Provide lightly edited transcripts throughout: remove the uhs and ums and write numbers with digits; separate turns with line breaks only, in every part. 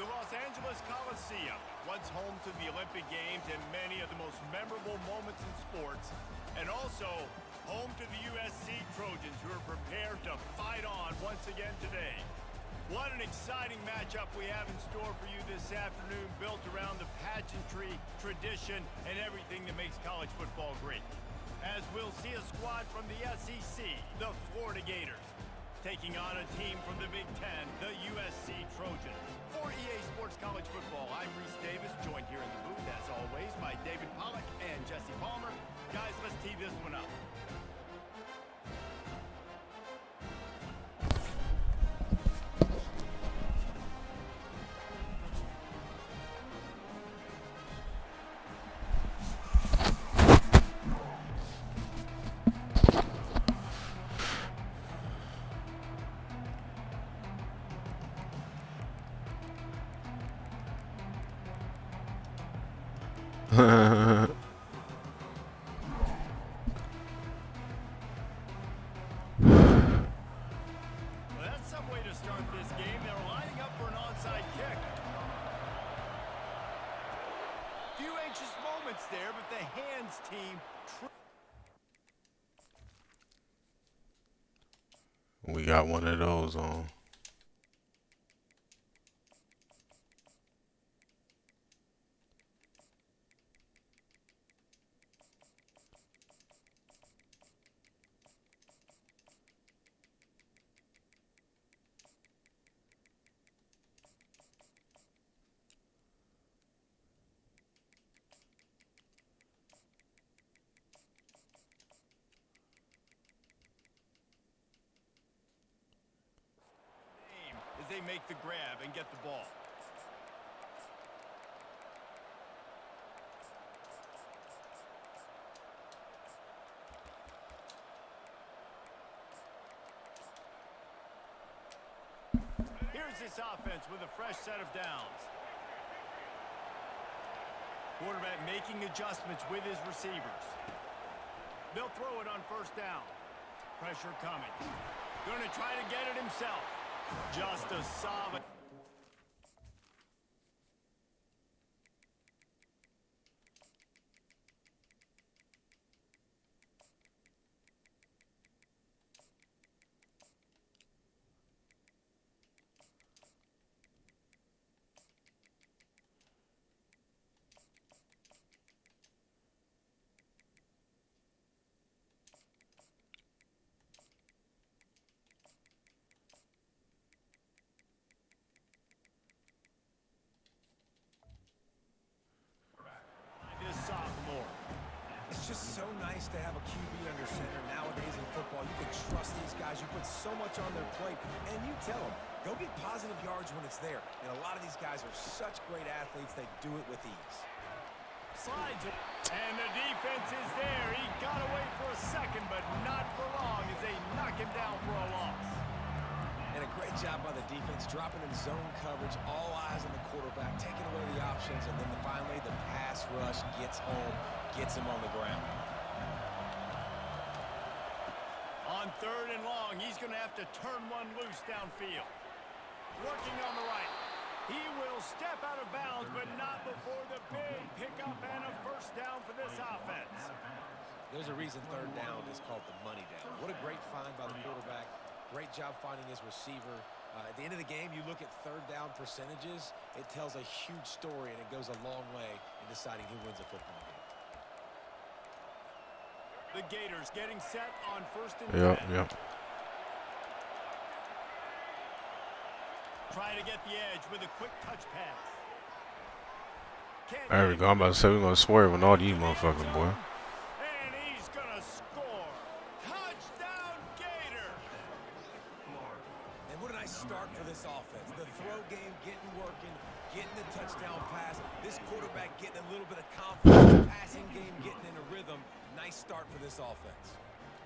Los Angeles Coliseum, once home to the Olympic Games and many of the most memorable moments in sports, and also home to the USC Trojans, who are prepared to fight on once again today. What an exciting matchup we have in store for you this afternoon, built around the pageantry, tradition, and everything that makes college football great. As we'll see a squad from the SEC, the Florida Gators, taking on a team from the Big Ten, the USC Trojans. For EA Sports College Football, I'm Reese Davis, joined here in the booth, as always, by David Pollack and Jesse Palmer. Guys, let's tee this one up.
Well,
that's some way to start this game. They're lining up for an onside kick. Few anxious moments there, but the hands team.
we got one of those on.
As they make the grab and get the ball. Here's this offense with a fresh set of downs. Quarterback making adjustments with his receivers. They'll throw it on first down. Pressure coming. Going to try to get it himself. Just a solid.
It's just so nice to have a QB under center nowadays in football. You can trust these guys. You put so much on their plate, and you tell them, go get positive yards when it's there. And a lot of these guys are such great athletes, they do it with ease.
Slides it, and the defense is there. He got away for a second, but not for long as they knock him down for a loss.
And a great job by the defense, dropping in zone coverage, all eyes on the quarterback, taking away the options, and then finally the pass rush gets home, gets him on the ground.
On third and long, he's going to have to turn one loose downfield. Working on the right. He will step out of bounds, but not before the big pickup and a first down for this offense.
There's a reason third down is called the money down. What a great find by the quarterback. Great job finding his receiver. At the end of the game, you look at third down percentages. It tells a huge story, and it goes a long way in deciding who wins a football game.
The Gators getting set on first and 10.
Yep.
Trying to get the edge with a quick touch pass.
There we go. I'm about to say we're going to swerve on all these motherfuckers, boy.
And he's going to score. Touchdown, Gator.
And what a nice start for this offense. The throw game getting working, getting the touchdown pass. This quarterback getting a little bit of confidence. Passing game getting in a rhythm. Nice start for this offense.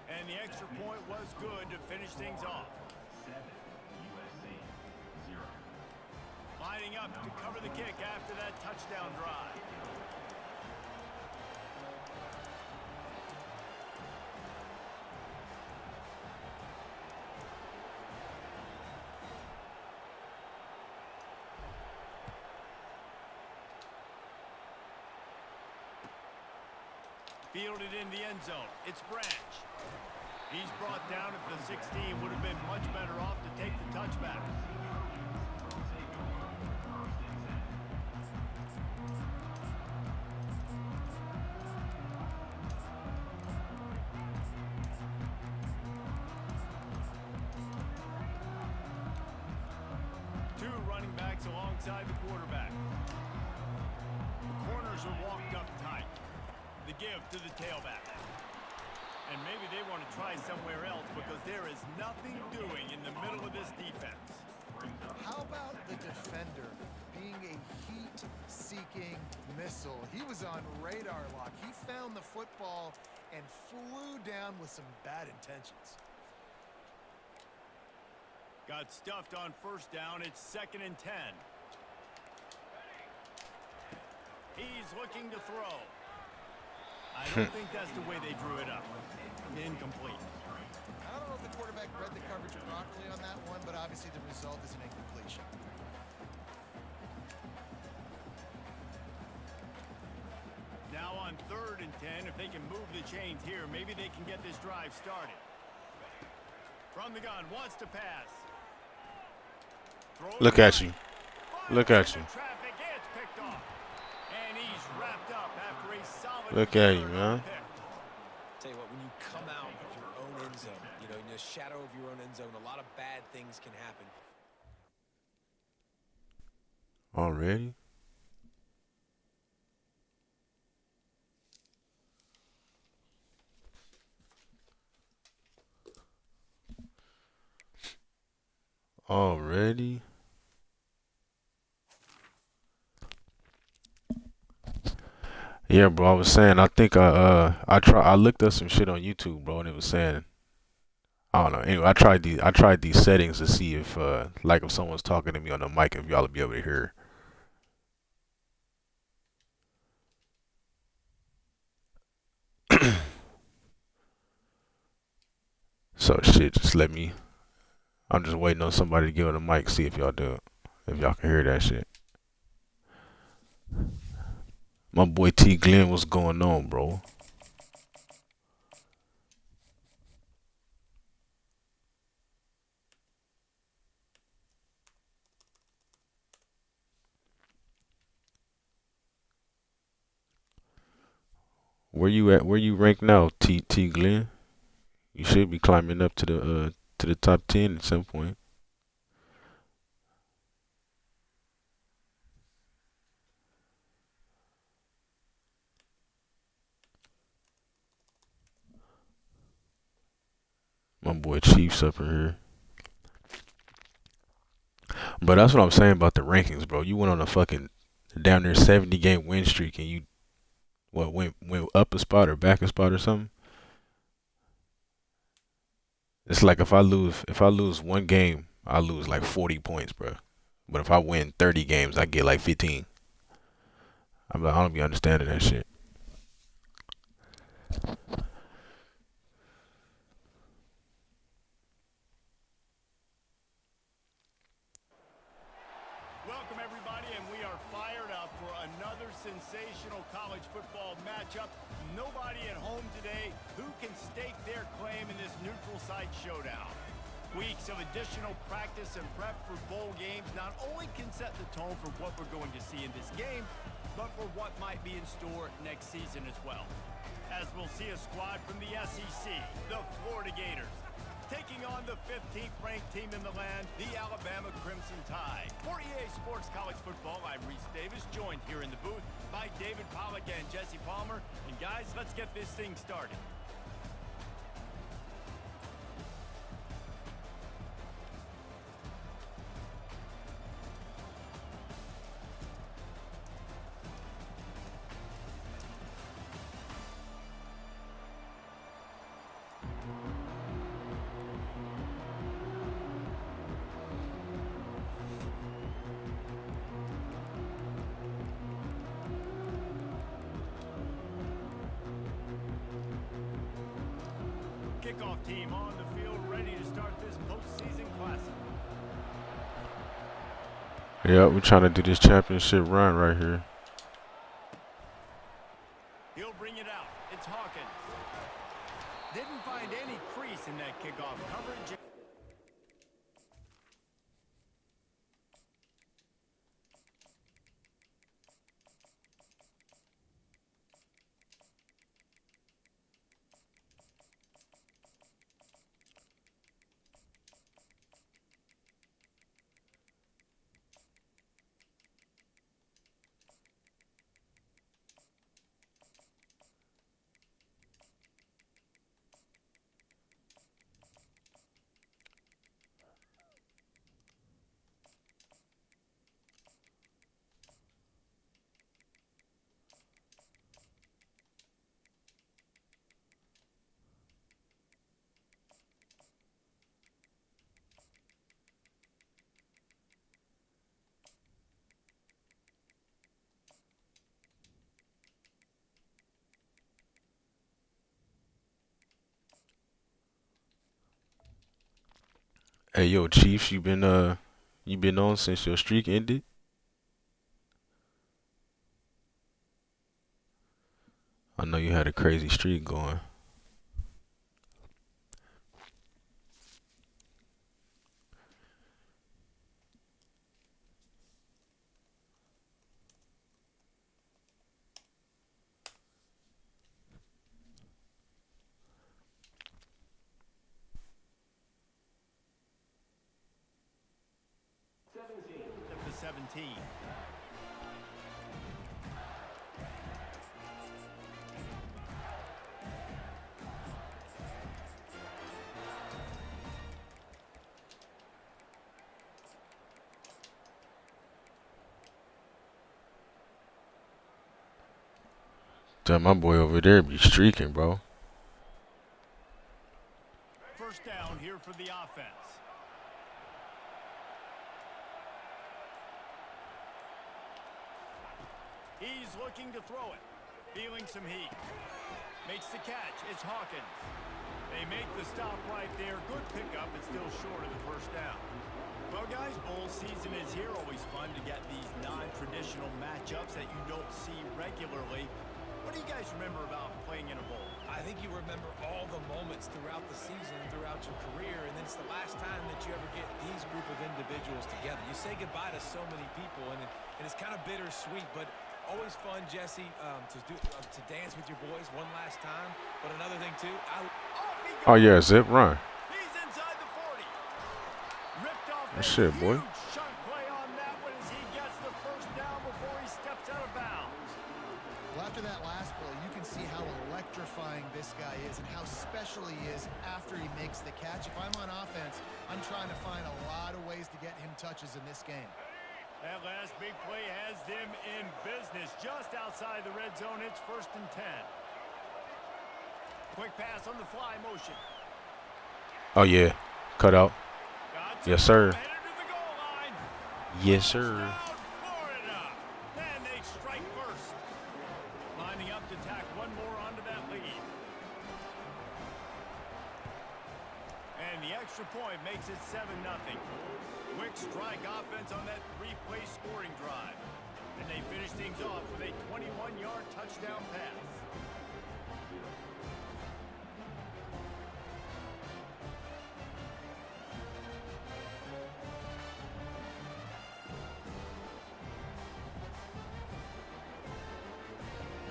And the extra point was good to finish things off. Lining up to cover the kick after that touchdown drive. Fielded in the end zone. It's Branch. He's brought down at the 16. Would have been much better off to take the touchback. Two running backs alongside the quarterback. The corners are walked up tight. The give to the tailback. And maybe they want to try somewhere else because there is nothing doing in the middle of this defense.
How about the defender being a heat-seeking missile? He was on radar lock. He found the football and flew down with some bad intentions.
Got stuffed on first down. It's 2nd and 10. He's looking to throw. I don't think that's the way they drew it up. Incomplete.
I don't know if the quarterback read the coverage properly on that one, but obviously the result is an incompletion.
Now on 3rd and 10, if they can move the chains here, maybe they can get this drive started. From the gun, wants to pass.
Look at you. Look at you.
Traffic, it's picked off. And he's wrapped up after a solid
Look at you, man.
Tell you what, when you come out of your own end zone, you know, in the shadow of your own end zone, a lot of bad things can happen.
Already? Already? Yeah, bro. I was saying. I think I looked up some shit on YouTube, bro, and it was saying. I don't know. Anyway, I tried these settings to see if like if someone's talking to me on the mic, if y'all would be able to hear. So shit, just let me. I'm just waiting on somebody to get on the mic, see if y'all do it, if y'all can hear that shit. My boy T Glenn, what's going on, bro? Where you at? Where you rank now, T Glenn? You should be climbing up to the top 10 at some point. My boy Chief's up in here. But that's what I'm saying about the rankings, bro. You went on a fucking down there 70 game win streak and you went up a spot or back a spot or something. It's like if I lose one game, I lose like 40 points, bro. But if I win 30 games, I get like 15. I don't be understanding that shit.
Welcome, everybody, and we are fired up for another sensational college football matchup. Nobody at home today who can stake their claim in this neutral site showdown. Weeks of additional practice and prep for bowl games not only can set the tone for what we're going to see in this game, but for what might be in store next season as well. As we'll see a squad from the SEC, the Florida Gators, taking on the 15th ranked team in the land, the Alabama Crimson Tide. For EA Sports College Football, I'm Reese Davis, joined here in the booth by David Pollack and Jesse Palmer. And guys, let's get this thing started. Kickoff team on the field, ready to start this postseason classic.
Yeah, we're trying to do this championship run right here.
He'll bring it out. It's Hawkins. Didn't find any crease in that kickoff coverage.
Hey, yo, Chiefs, you been on since your streak ended? I know you had a crazy streak going.
Up to 17.
Damn, my boy over there be streaking, bro.
First down here for the offense. He's looking to throw it. Feeling some heat. Makes the catch. It's Hawkins. They make the stop right there. Good pickup, but still short of the first down. Well, guys, bowl season is here. Always fun to get these non-traditional matchups that you don't see regularly. What do you guys remember about playing in a bowl?
I think you remember all the moments throughout the season, throughout your career, and then it's the last time that you ever get these group of individuals together. You say goodbye to so many people, and it's kind of bittersweet, but always fun, Jesse, to dance with your boys one last time. But another thing, too,
Oh, yeah, zip run.
He's inside the 40. Ripped off
Good
a
shit, boy.
huge chunk play on that one as he gets the first down before he steps out of bounds.
Well, after that last play, you can see how electrifying this guy is and how special he is after he makes the catch. If I'm on offense, I'm trying to find a lot of ways to get him touches in this game.
That last big play has them in business just outside the red zone. It's 1st and 10. Quick pass on the fly motion.
Oh, yeah. Cut out. Yes, sir.
Headed to the goal line.
Yes, sir.
Touchdown, Florida. And they strike first. Lining up to tack one more onto that lead. And the extra point makes it 7-0. Quick strike offense on that 3-play scoring drive. And they finish things off with a 21-yard touchdown pass.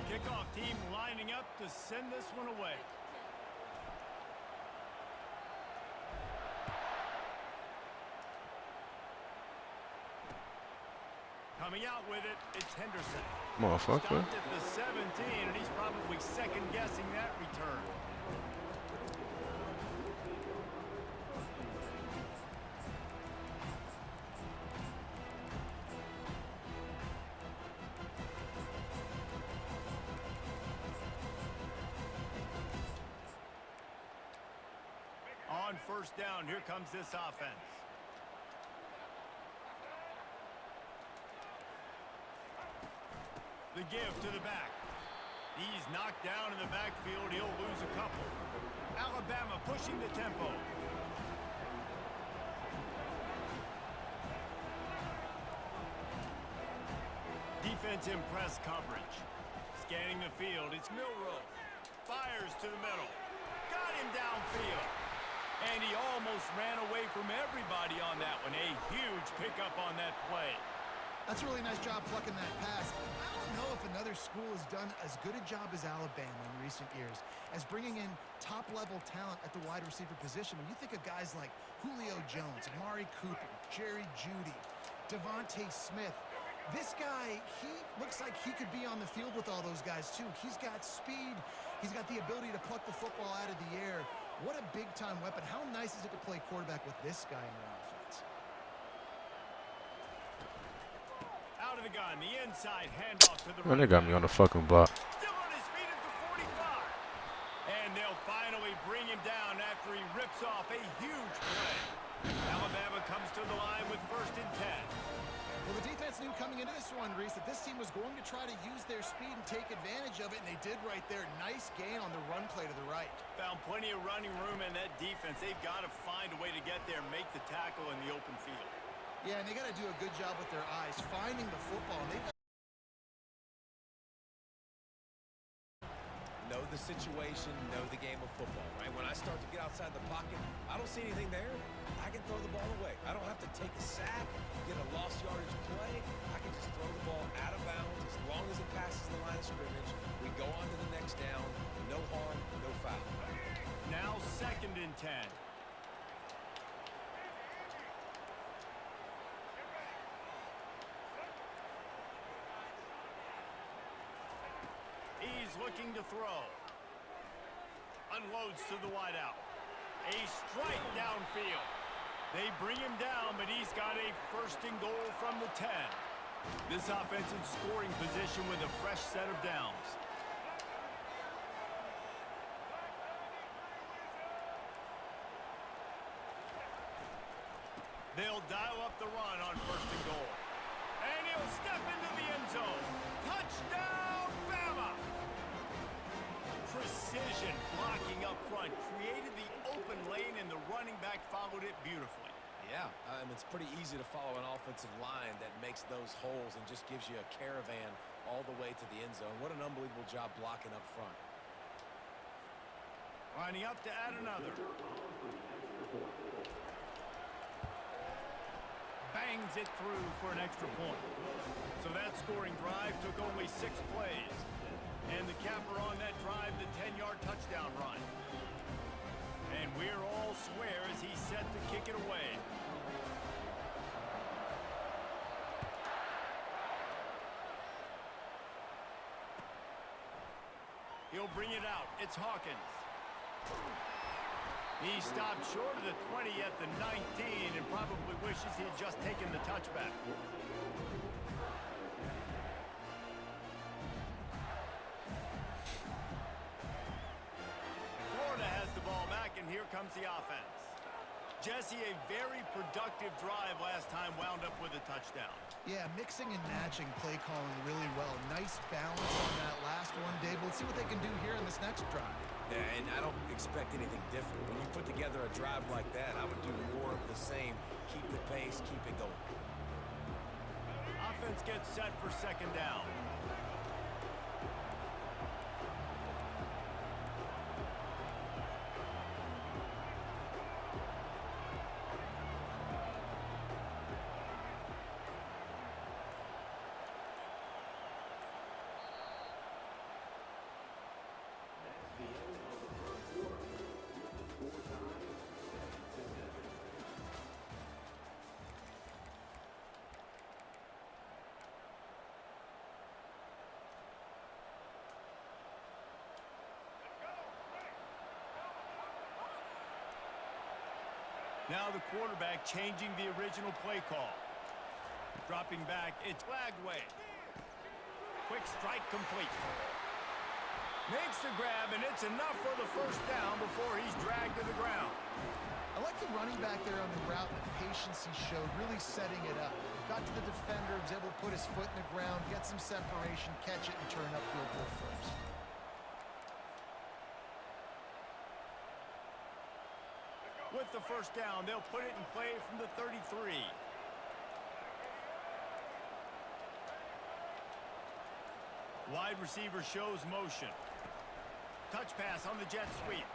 Kickoff team lining up to send this one away. Coming out with it, it's Henderson.
Motherfucker.
Stopped at the 17, and he's probably second-guessing that return. On first down, here comes this offense. The give to the back. He's knocked down in the backfield. He'll lose a couple. Alabama pushing the tempo. Defense in press coverage. Scanning the field. It's Milrow. to the middle. Got him downfield. And he almost ran away from everybody on that one. A huge pickup on that play.
That's a really nice job plucking that pass. I don't know if another school has done as good a job as Alabama in recent years as bringing in top-level talent at the wide receiver position. When you think of guys like Julio Jones, Amari Cooper, Jerry Jeudy, Devontae Smith, this guy, he looks like he could be on the field with all those guys too. He's got speed. He's got the ability to pluck the football out of the air. What a big-time weapon. How nice is it to play quarterback with this guy in your offense?
Out of the gun, the inside handoff to the
Man, they got me on the fucking block.
Still on his feet at the 45. And they'll finally bring him down after he rips off a huge play. Alabama comes to the line with 1st and 10.
Well, the defense knew coming into this one, Reese, that this team was going to try to use their speed and take advantage of it, and they did right there. Nice gain on the run play to the right.
Found plenty of running room in that defense. They've got to find a way to get there and make the tackle in the open field.
Yeah, and they got to do a good job with their eyes, finding the football. And
Know the situation, know the game of football, right? When I start to get outside the pocket, I don't see anything there. I can throw the ball away. I don't have to take a sack, get a lost yardage play. I can just throw the ball out of bounds as long as it passes the line of scrimmage. We go on to the next down. No harm, no foul.
Now 2nd and 10. He's looking to throw. Unloads to the wideout. A strike downfield. They bring him down, but he's got a 1st and goal from the 10. This offense in scoring position with a fresh set of downs. They'll dial up the run on 1st and goal. And he'll step into the end zone. Touchdown, Bama! Precision blocking up front created the open lane, and the running back followed it beautifully.
Yeah, it's pretty easy to follow an offensive line that makes those holes and just gives you a caravan all the way to the end zone. What an unbelievable job blocking up front.
Lining up to add another. Bangs it through for an extra point. So that scoring drive took only 6 plays. And the capper on that drive, the 10-yard touchdown run. And we're all square as he's set to kick it away. He'll bring it out. It's Hawkins. He stopped short of the 20 at the 19 and probably wishes he had just taken the touchback. Florida has the ball back, and here comes the offense. Jesse, a very productive drive last time, wound up with a touchdown.
yeah, mixing and matching play calling really well. Nice balance on that last one, Dave. We'll see what they can do here in this next drive.
Yeah, and I don't expect anything different. When you put together a drive like that, I would do more of the same. Keep the pace, keep it going.
Offense gets set for 2nd down. Now the quarterback changing the original play call. Dropping back, it's Lagway. Quick strike complete. Makes the grab, and it's enough for the 1st down before he's dragged to the ground.
I like the running back there on the route and the patience he showed, really setting it up. Got to the defender, was able to put his foot in the ground, get some separation, catch it, and turn upfield for the 1st.
With the 1st down, they'll put it in play from the 33. Wide receiver shows motion. Touch pass on the jet sweep.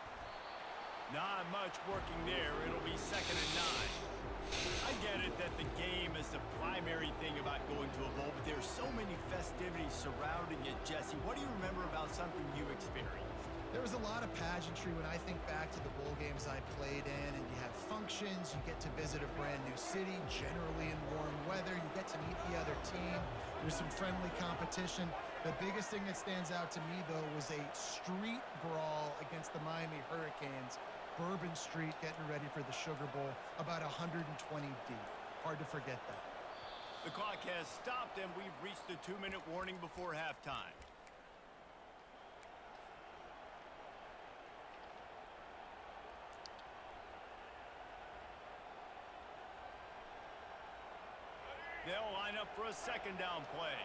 Not much working there. It'll be 2nd and 9. I get it that the game is the primary thing about going to a bowl, but there's so many festivities surrounding it. Jesse, what do you remember about something you experienced?
There was a lot of pageantry when I think back to the bowl games I played in, and you have functions, you get to visit a brand new city, generally in warm weather, you get to meet the other team, there's some friendly competition. The biggest thing that stands out to me, though, was a street brawl against the Miami Hurricanes. Bourbon Street getting ready for the Sugar Bowl, about 120 deep. Hard to forget that.
The clock has stopped, and we've reached the 2-minute warning before halftime. They'll line up for a 2nd down play.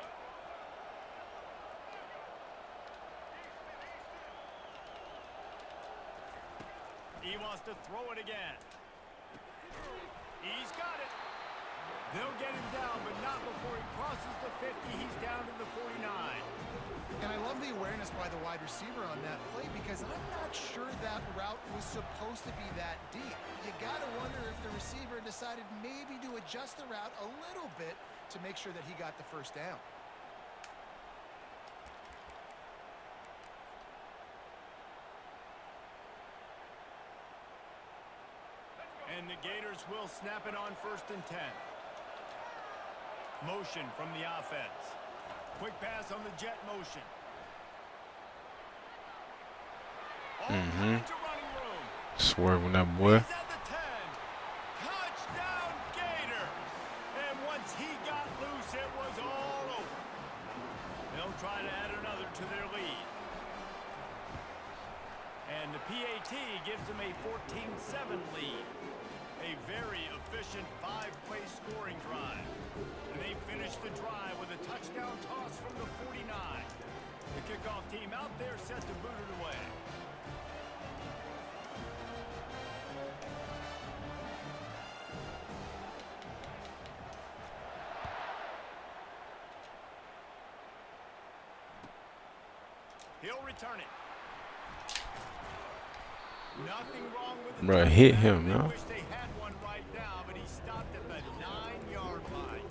He wants to throw it again. He's got it. They'll get him down, but not before he crosses the 50. He's down to the 49.
And I love the awareness by the wide receiver on that play, because I'm not sure that route was supposed to be that deep. You got to wonder if the receiver decided maybe to adjust the route a little bit to make sure that he got the 1st down.
And the Gators will snap it on 1st and 10. Motion from the offense. Quick pass on the jet motion. All kinds of running room.
Swerving that boy.
He's at the 10. Touchdown, Gator. And once he got loose, it was all over. They'll try to add another to their lead. And the PAT gives them a 14-7 lead. A very efficient 5-play scoring drive. And they finish the drive with a touchdown toss from the 49. The kickoff team out there set to boot it away. He'll return it. Nothing wrong with it.
Bro, hit him,
I
yo.
wish they had one right now, but he stopped at the 9-yard line.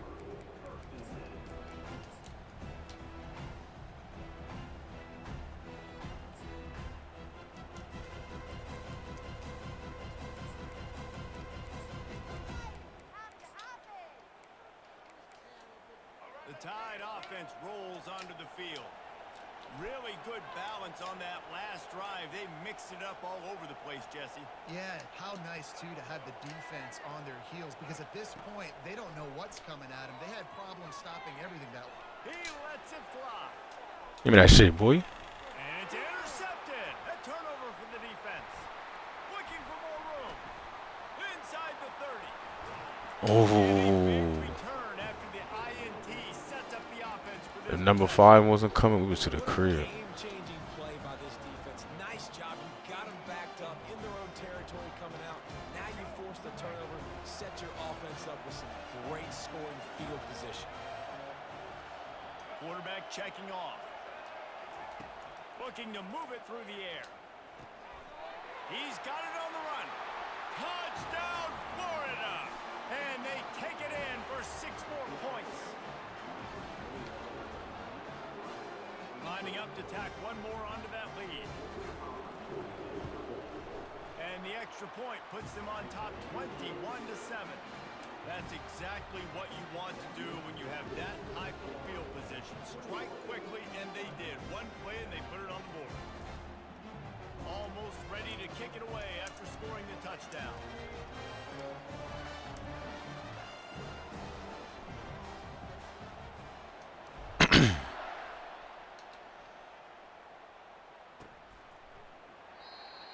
The Tide offense rolls onto the field. Really good balance on that last drive. They mixed it up all over the place, Jesse.
Yeah, how nice, too, to have the defense on their heels, because at this point, they don't know what's coming at them. They had problems stopping everything that way.
He lets it fly.
Give me that shit, boy.
And it's intercepted. A turnover for the defense. Looking for more room. Inside the 30.
Oh.
Return after the INT sets up the offense for this.
If number 5 wasn't coming, we was to the crib.
Game-changing play by this defense. Nice job. You got them backed up in their own territory coming out. Now you force the turnover, set your offense up with some great scoring field position.
Quarterback checking off. Looking to move it through the air. He's got it on the run. Touchdown, Florida! And they take it in for 6 more points. Lining up to tack one more onto that lead. And the extra point puts them on top 21-7. That's exactly what you want to do when you have that type of field position. Strike quickly, and they did. One play, and they put it on the board. Almost ready to kick it away after scoring the touchdown.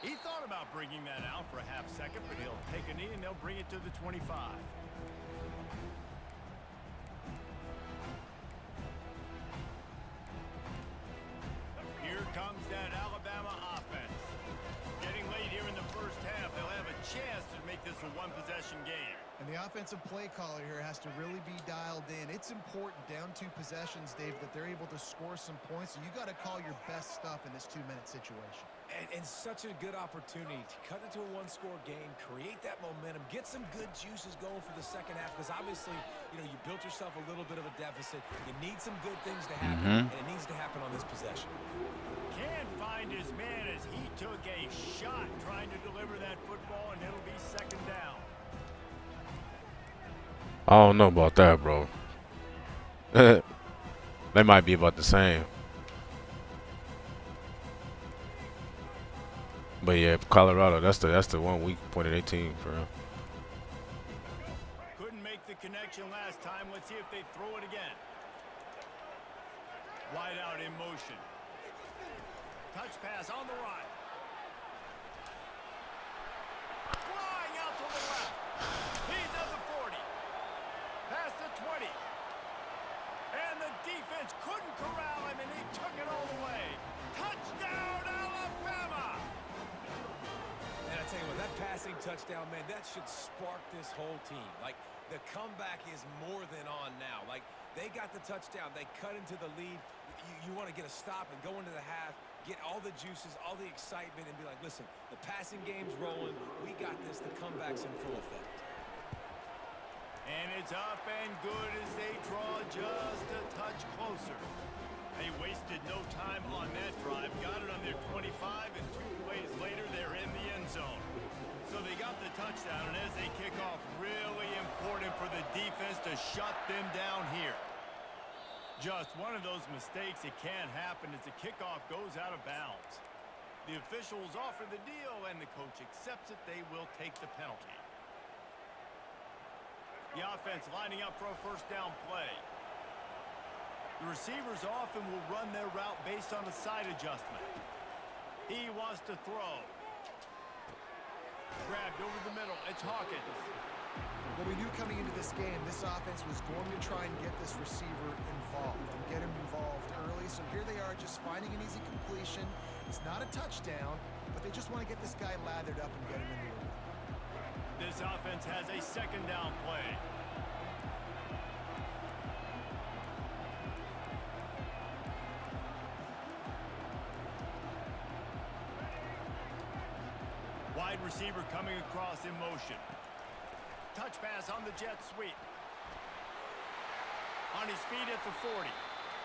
He thought about bringing that out for a half second, but he'll take a knee and they'll bring it to the 25. Here comes that Alabama offense. Getting late here in the first half, they'll have a chance to make this a one-possession game.
And the offensive play caller here has to really be dialed in. It's important down 2 possessions, Dave, that they're able to score some points. So you got to call your best stuff in this 2-minute situation.
And such a good opportunity to cut into a one-score game, create that momentum, get some good juices going for the second half. Because obviously, you know, you built yourself a little bit of a deficit. You need some good things to happen, and it needs to happen on this possession.
Can't find his man as he took a shot trying to deliver that football, and it'll be second down.
I don't know about that, bro. They might be about the same. But yeah, Colorado, that's the one weak point of their team for real.
Couldn't make the connection last time. Let's see if they throw it again. Wide out in motion. Touch pass on the run. Flying out to the left. He's at the 40. Past the 20. And the defense couldn't corral him, and he took it all the way. Touchdown, Alabama!
And I tell you what, that passing touchdown, man, that should spark this whole team. Like, the comeback is more than on now. Like, they got the touchdown. They cut into the lead. You want to get a stop and go into the half, get all the juices, all the excitement, and be like, listen, the passing game's rolling. We got this. The comeback's in full effect.
And it's up and good as they draw just a touch closer. They wasted no time on that drive. Got it on their 25, and 2 plays later, they're in the end zone. So they got the touchdown, and as they kick off, really important for the defense to shut them down here. Just one of those mistakes that can't happen as the kickoff goes out of bounds. The officials offer the deal, and the coach accepts it. They will take the penalty. The offense lining up for a first down play. The receivers often will run their route based on a side adjustment. He wants to throw. Grabbed over the middle. It's Hawkins.
Well, we knew coming into this game, this offense was going to try and get this receiver involved and get him involved early. So here they are just finding an easy completion. It's not a touchdown, but they just want to get this guy lathered up and get him in the room.
This offense has a second down play. Wide receiver coming across in motion. Touch pass on the jet sweep. On his feet at the 40.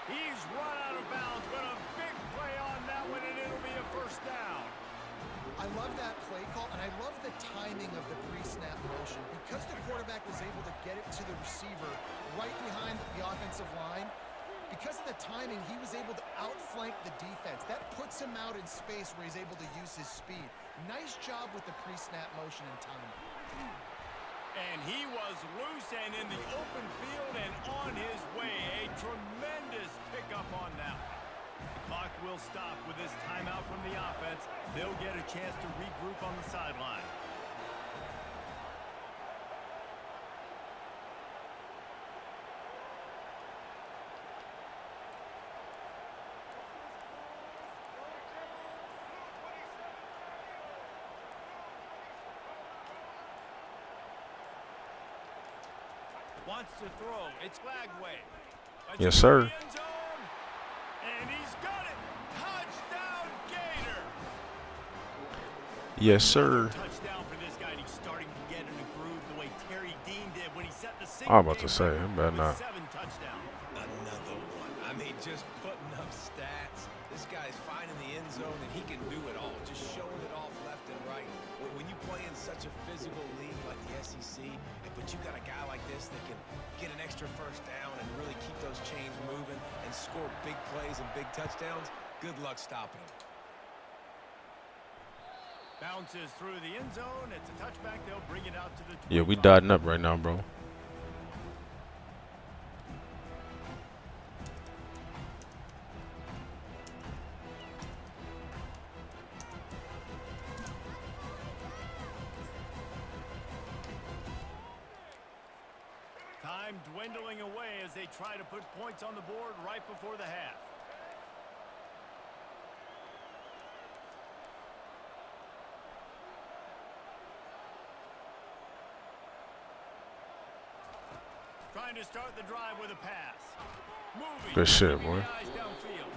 He's run out of bounds, but a big play on that one, and it'll be a first down.
I love that play call, and I love the timing of the pre-snap motion. Because the quarterback was able to get it to the receiver right behind the offensive line, because of the timing, he was able to outflank the defense. That puts him out in space where he's able to use his speed. Nice job with the pre-snap motion and timing.
And he was loose and in the open field and on his way. A tremendous pickup on that one. The clock will stop with this timeout from the offense. They'll get a chance to regroup on the sideline. Wants to throw. It's Lagway.
Yes, sir.
And he's got it. Touchdown, Gator.
Yes, sir.
Touchdown for this guy. And he's starting to get in a groove the way Terry Dean did when he set the single.
I'm about to say, I better not.
7 touchdowns.
Another one. I mean, just putting up stats. This guy's finding the end zone, and he can do it all. Just showing it off left and right. When you play in such a physical league like the SEC, but you got a guy like this that can get an extra first down and really keep those chains moving and score big plays and big touchdowns, good luck stopping him.
Bounces through the end zone. It's a touchback. They'll bring it out to the 25.
Yeah, we dotting up right now, bro.
Time dwindling away as they try to put points on the board right before the half. Trying to start the drive with a pass. Moving.
Good shit,
keeping
boy.
the eyes downfield.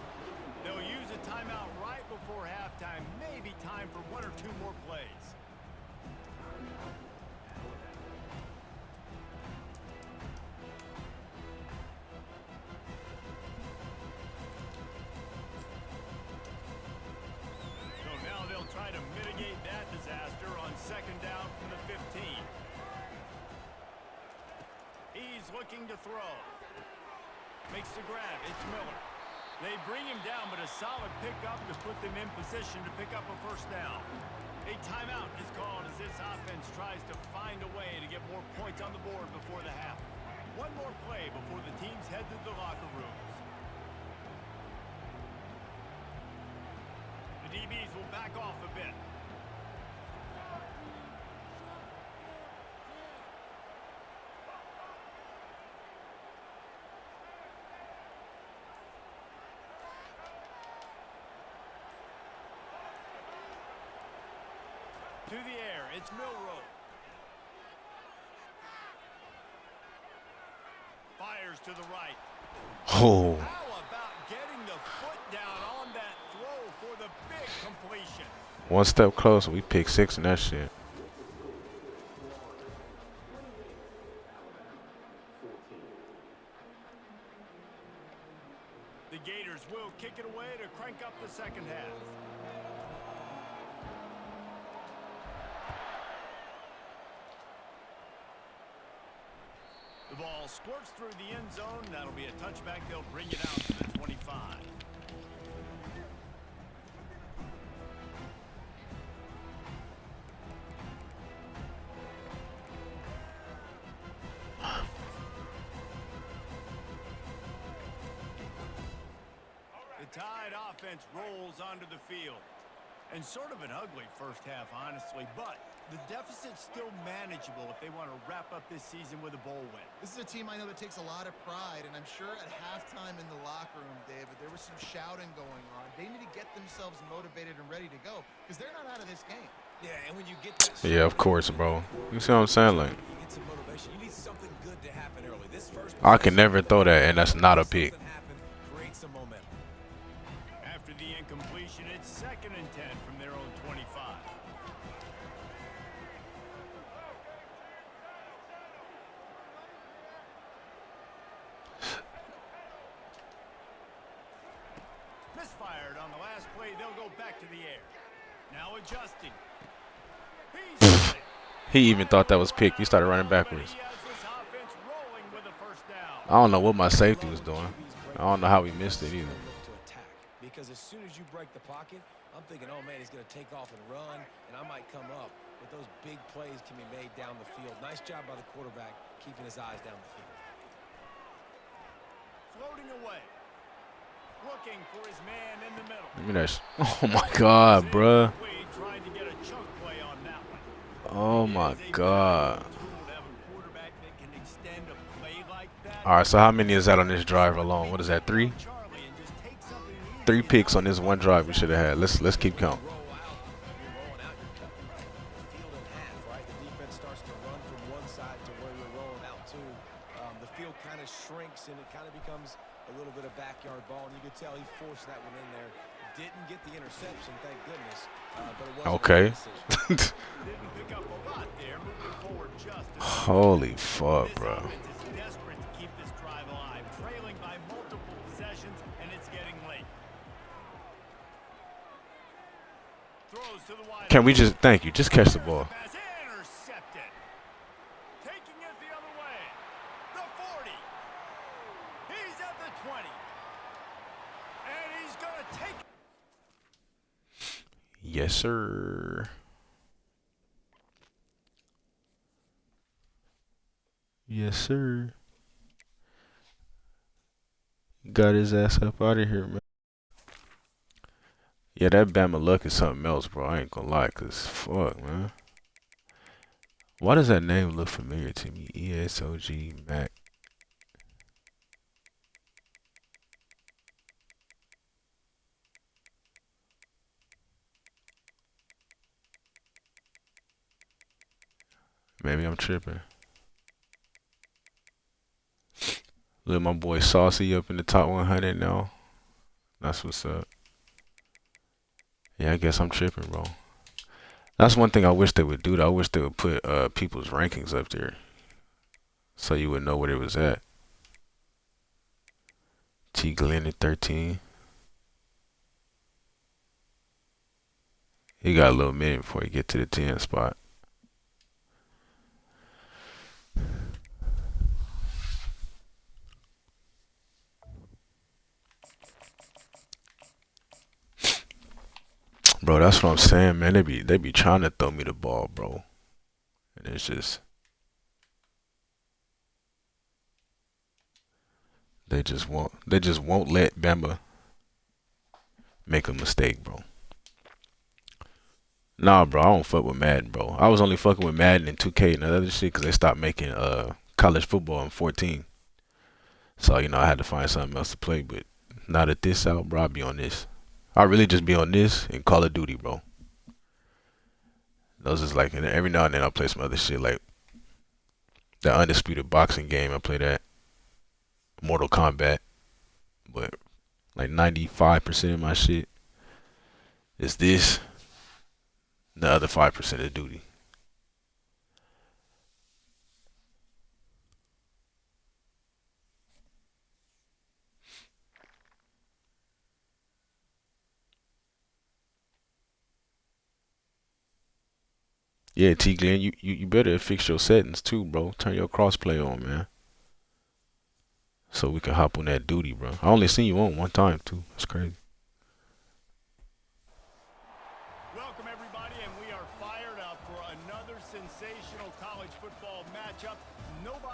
They'll use a timeout right before halftime. Maybe time for 1 or 2 more plays. So now they'll try to mitigate that disaster on 2nd down from the 15. He's looking to throw. Makes the grab. It's Miller. They bring him down, but a solid pickup to put them in position to pick up a 1st down. A timeout is called as this offense tries to find a way to get more points on the board before the half. One more play before the teams head to the locker rooms. The DBs will back off a bit. To the air, it's Milrow. Fires to the right.
Oh,
How about getting the foot down on that throw for the big completion?
one step closer. We picked 6 in that shit.
The Gators will kick it away to crank up the 2nd half. The ball squirts through the end zone. That'll be a touchback. They'll bring it out to the 25. The Tide offense rolls onto the field. And sort of an ugly 1st half, honestly, but the deficit's still manageable if they want to wrap up this season with a bowl win.
This is a team I know that takes a lot of pride, and I'm sure at halftime in the locker room, David, there was some shouting going on. They need to get themselves motivated and ready to go because they're not out of this game.
Yeah, and when you get that,
Yeah, of course, bro. You see what I'm saying? Like,
you get some motivation. You need something good to happen early. This first
I can
possession,
never throw that, and that's not a pick.
something happen, create some momentum.
After the incompletion, it's 2nd and 10 from their own 25. Misfired on the last play. They'll go back to the air. Now adjusting. He's got it.
He even thought that was pick. He started running backwards.
He has this offense rolling with a 1st down.
I don't know what my safety was doing. I don't know how he missed it either.
Look to attack, because as soon as you break the pocket, I'm thinking, oh man, he's going to take off and run, and I might come up. But those big plays can be made down the field. Nice job by the quarterback keeping his eyes down the field.
Floating away. Looking for his man in the middle.
I mean, that's. Oh my God, bruh.
Trying to get a chunk play on that one.
Oh my God.
Tool to have a quarterback that can extend a play like that.
All right, so how many is that on this drive alone? What is that? 3?
Charlie, and just take something easy.
3 picks on this one drive we should have had. Let's keep counting.
Roll out, you're rolling out, you're cutting the field in half, right? The defense starts to run from one side to where you're rolling out to. The field kind of shrinks, and it kind of becomes a little bit of backyard ball, and you could tell he forced that one in there. Didn't get the interception, thank goodness. But it wasn't
Okay.
Didn't pick up a lot there, moving forward just a bit.
Holy fuck,
This
bro.
offense is desperate to keep this drive alive, trailing by multiple possessions, and it's getting late. Throws to the wide.
Can we just, thank you, just catch the ball.
Pass intercepted. Taking it the other way. The 40. He's at the 20. And he's going to take it.
Yes, sir. Yes, sir. Got his ass up out of here, man. Yeah, that Bama luck is something else, bro. I ain't gonna lie, cause fuck, man. Why does that name look familiar to me? ESOG Mac. Maybe I'm tripping. Look, my boy Saucy up in the top 100 now. That's what's up. Yeah, I guess I'm tripping, bro. That's one thing I wish they would do. I wish they would put people's rankings up there, so you would know where it was at. T Glenn at 13. He got a little minute before he get to the 10 spot. Bro, that's what I'm saying, man. They be trying to throw me the ball, bro. And it's just they just won't let Bama make a mistake, bro. Nah, bro, I don't fuck with Madden, bro. I was only fucking with Madden and 2K and other shit because they stopped making college football in 14. So, you know, I had to find something else to play. But now that this out, bro, I'll be on this. I really just be on this and Call of Duty, bro. Those is like, and every now and then I'll play some other shit like the Undisputed Boxing game. I play that. Mortal Kombat. But like 95% of my shit is this. The other 5% is duty. Yeah, T Glenn, you better fix your settings too, bro. Turn your crossplay on, man. So we can hop on that duty, bro. I only seen you on one time too. That's crazy.
Welcome everybody, and we are fired up for another sensational college football matchup.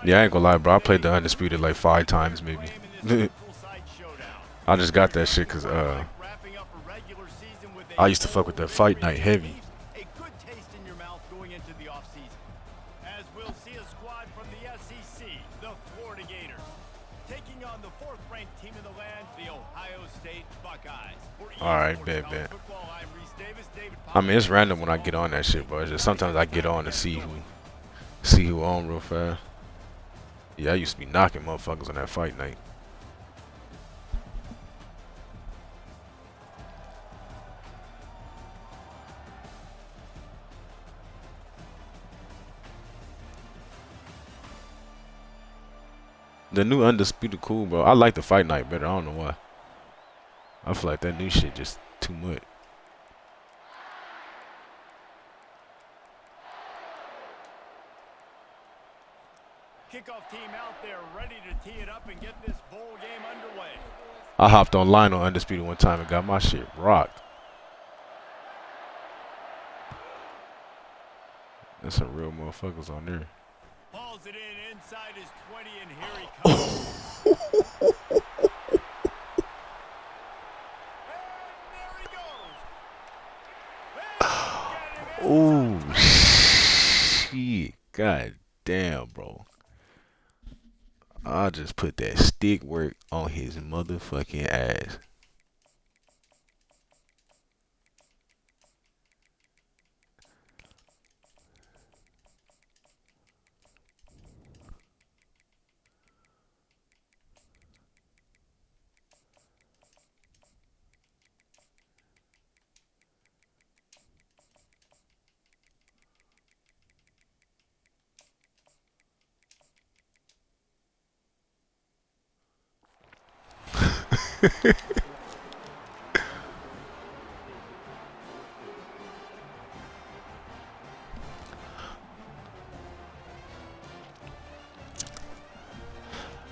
Yeah, I ain't gonna lie, bro. I played the Undisputed like 5 times, maybe. I just got that shit because I used to fuck with that Fight Night heavy.
A good taste in your mouth going into the offseason. As we'll see a squad from the SEC, the Florida Gators, taking on the 4th-ranked team in the land, the Ohio State Buckeyes.
Alright, bet. I mean, it's random when I get on that shit, bro. It's just sometimes I get on to see who on real fast. Yeah, I used to be knocking motherfuckers on that Fight Night. The new Undisputed cool, bro. I like the Fight Night better. I don't know why. I feel like that new shit just too much.
Kickoff team out there ready to tee it up and get this bowl game underway.
I hopped online on Undisputed one time and got my shit rocked. There's some real motherfuckers on there.
Hauls it in inside his 20, and here he comes. And there he goes.
Oh shit! God damn, bro. I just put that stick work on his motherfucking ass.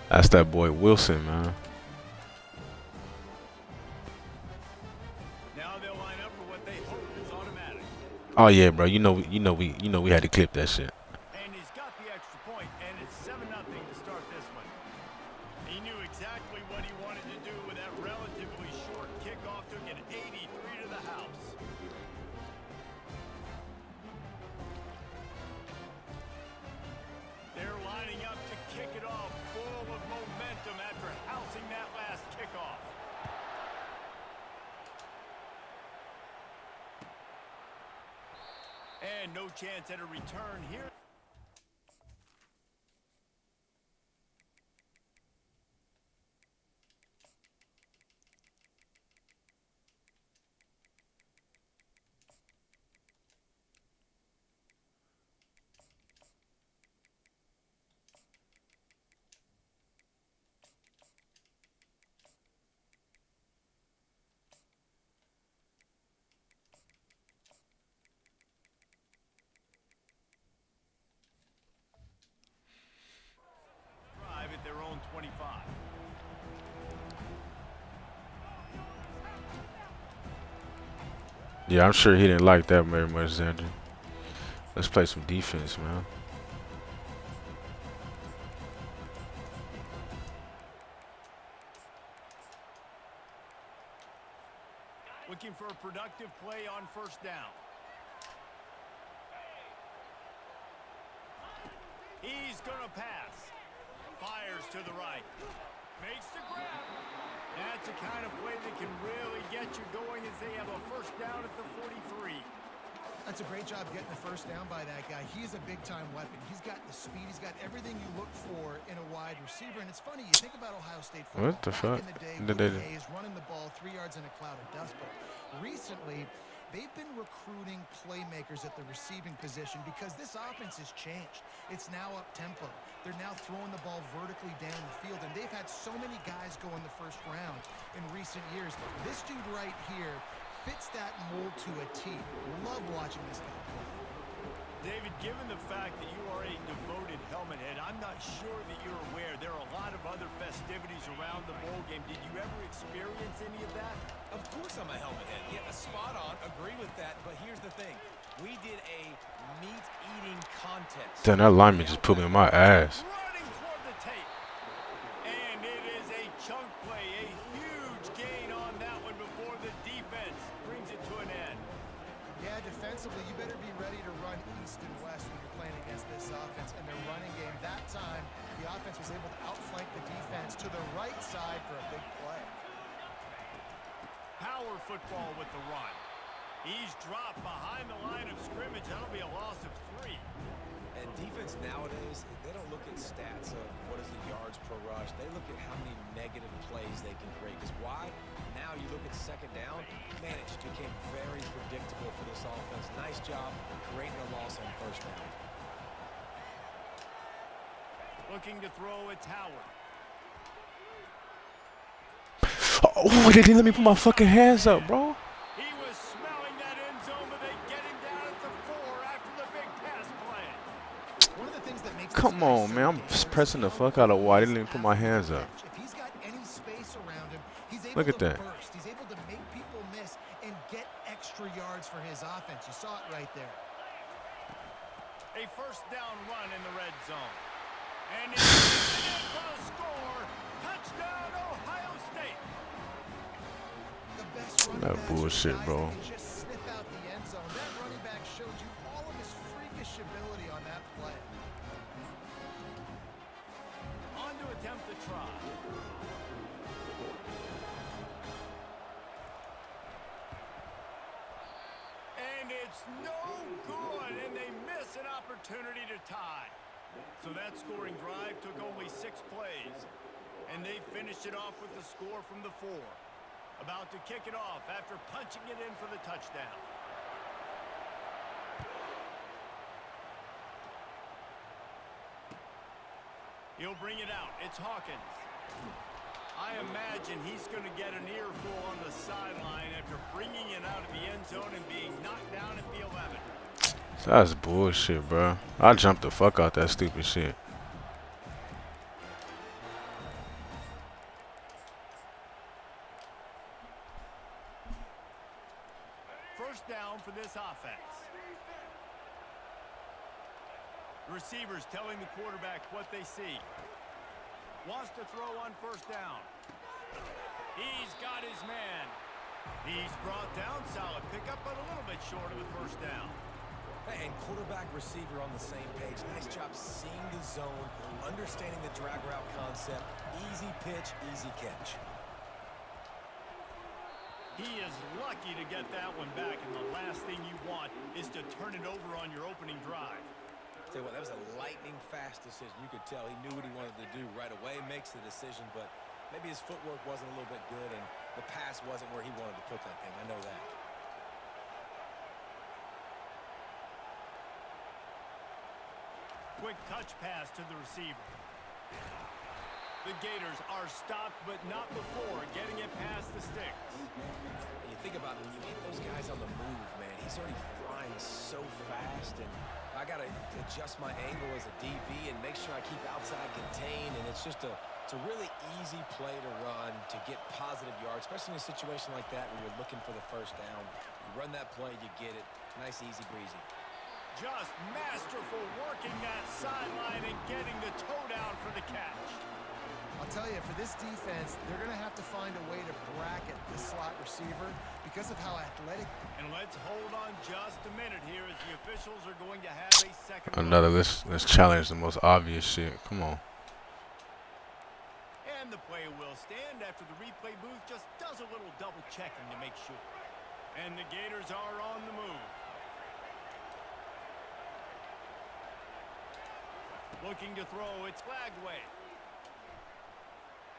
That's that boy Wilson, man.
Now they'll line up for what they hope is automatic.
Oh yeah, bro. You know we had to clip that shit.
And he's got the extra point, and it's 7-0 to start this one. He knew exactly what he wanted to do with that relatively short kickoff. Took an 83 to the house. They're lining up to kick it off, full of momentum after housing that last kickoff. And no chance at a return here.
Yeah, I'm sure he didn't like that very much, Xander. Let's play some defense, man.
Looking for a productive play on first down. He's going to pass. Fires to the right. Makes the grab. That's the kind of play that can really get you going as they have a first down at the 43.
That's a great job getting the first down by that guy. He's a big-time weapon. He's got the speed. He's got everything you look for in a wide receiver. And it's funny, you think about Ohio State football.
What the fuck?
Back in the day,
Did they do?
Hayes running the ball 3 yards in a cloud of dust. But recently, they've been recruiting playmakers at the receiving position because this offense has changed. It's now up-tempo. They're now throwing the ball vertically down the field. And they've had so many guys go in the first round in recent years. This dude right here fits that mold to a T. Love watching this guy play.
David, given the fact that you are a devoted helmet head, I'm not sure that you're aware there are a lot of other festivities around the bowl game. Did you ever experience any of that?
Of course I'm a helmet head. Yeah, spot on. Agree with that. But here's the thing. We did a meat-eating contest.
Damn, that lineman just put me in my ass.
Running toward the tape. And it is a chunk play, a huge gain on that one before the defense brings it to an end.
Yeah, defensively, you better be ready to run east and west when you're playing against this offense and their running game. That time, the offense was able to outflank the defense to the right side for a big play.
Power football with the run. He's dropped behind the line of scrimmage. That'll be a loss of 3.
And defense nowadays, they don't look at stats of what is the yards per rush. They look at how many negative plays they can create. Because why? Now you look at second down, man, it just became very predictable for this offense. Nice job creating a loss on first down.
Looking to throw at Howard.
Oh, they didn't let me put my fucking hands up, bro.
He was smelling that end zone, but they get him down at the 4 after the big pass play.
One of the things that makes
Come on, man. I'm pressing the fuck out of why they didn't even put my hands up.
If he's got any space around him, he's able
Look at
to
that.
burst. He's able to make people miss and get extra yards for his offense. You saw it right there.
A first down run in the red zone. And he's in for the score. Touchdown, Ohio State.
The best running
That
backs are
bullshit,
guys
bro.
that can just sniff out the end zone. That running back showed you all of his freakish ability on that play.
On to attempt the try. And it's no good, and they miss an opportunity to tie. So that scoring drive took only 6 plays, and they finished it off with the score from the 4. About to kick it off after punching it in for the touchdown. He'll bring it out. It's Hawkins. I imagine he's going to get an earful on the sideline after bringing it out of the end zone and being knocked down at the 11.
That's bullshit, bro. I jumped the fuck out that stupid shit.
First down for this offense. Receivers telling the quarterback what they see. Wants to throw on first down. He's got his man. He's brought down solid. Pick up but a little bit short of the first down.
And quarterback, receiver on the same page. Nice job seeing the zone, understanding the drag route concept. Easy pitch, easy catch.
He is lucky to get that one back, and the last thing you want is to turn it over on your opening drive.
Tell you what, that was a lightning-fast decision. You could tell he knew what he wanted to do right away, makes the decision, but maybe his footwork wasn't a little bit good, and the pass wasn't where he wanted to put that thing. I know that.
Quick touch pass to the receiver. The Gators are stopped, but not before getting it past the sticks.
And you think about it, when you get those guys on the move, man, he's already flying so fast, and I got to adjust my angle as a DB and make sure I keep outside contained, and it's just it's a really easy play to run to get positive yards, especially in a situation like that where you're looking for the first down. You run that play, you get it. Nice, easy breezy.
Just masterful working that sideline and getting the toe down for the catch.
I'll tell you, for this defense, they're going to have to find a way to bracket the slot receiver because of how athletic.
And let's hold on just a minute here as the officials are going to have a second.
Another, let's challenge the most obvious shit. Come on.
And the play will stand after the replay booth just does a little double checking to make sure. And the Gators are on the move. Looking to throw, it's Lagway.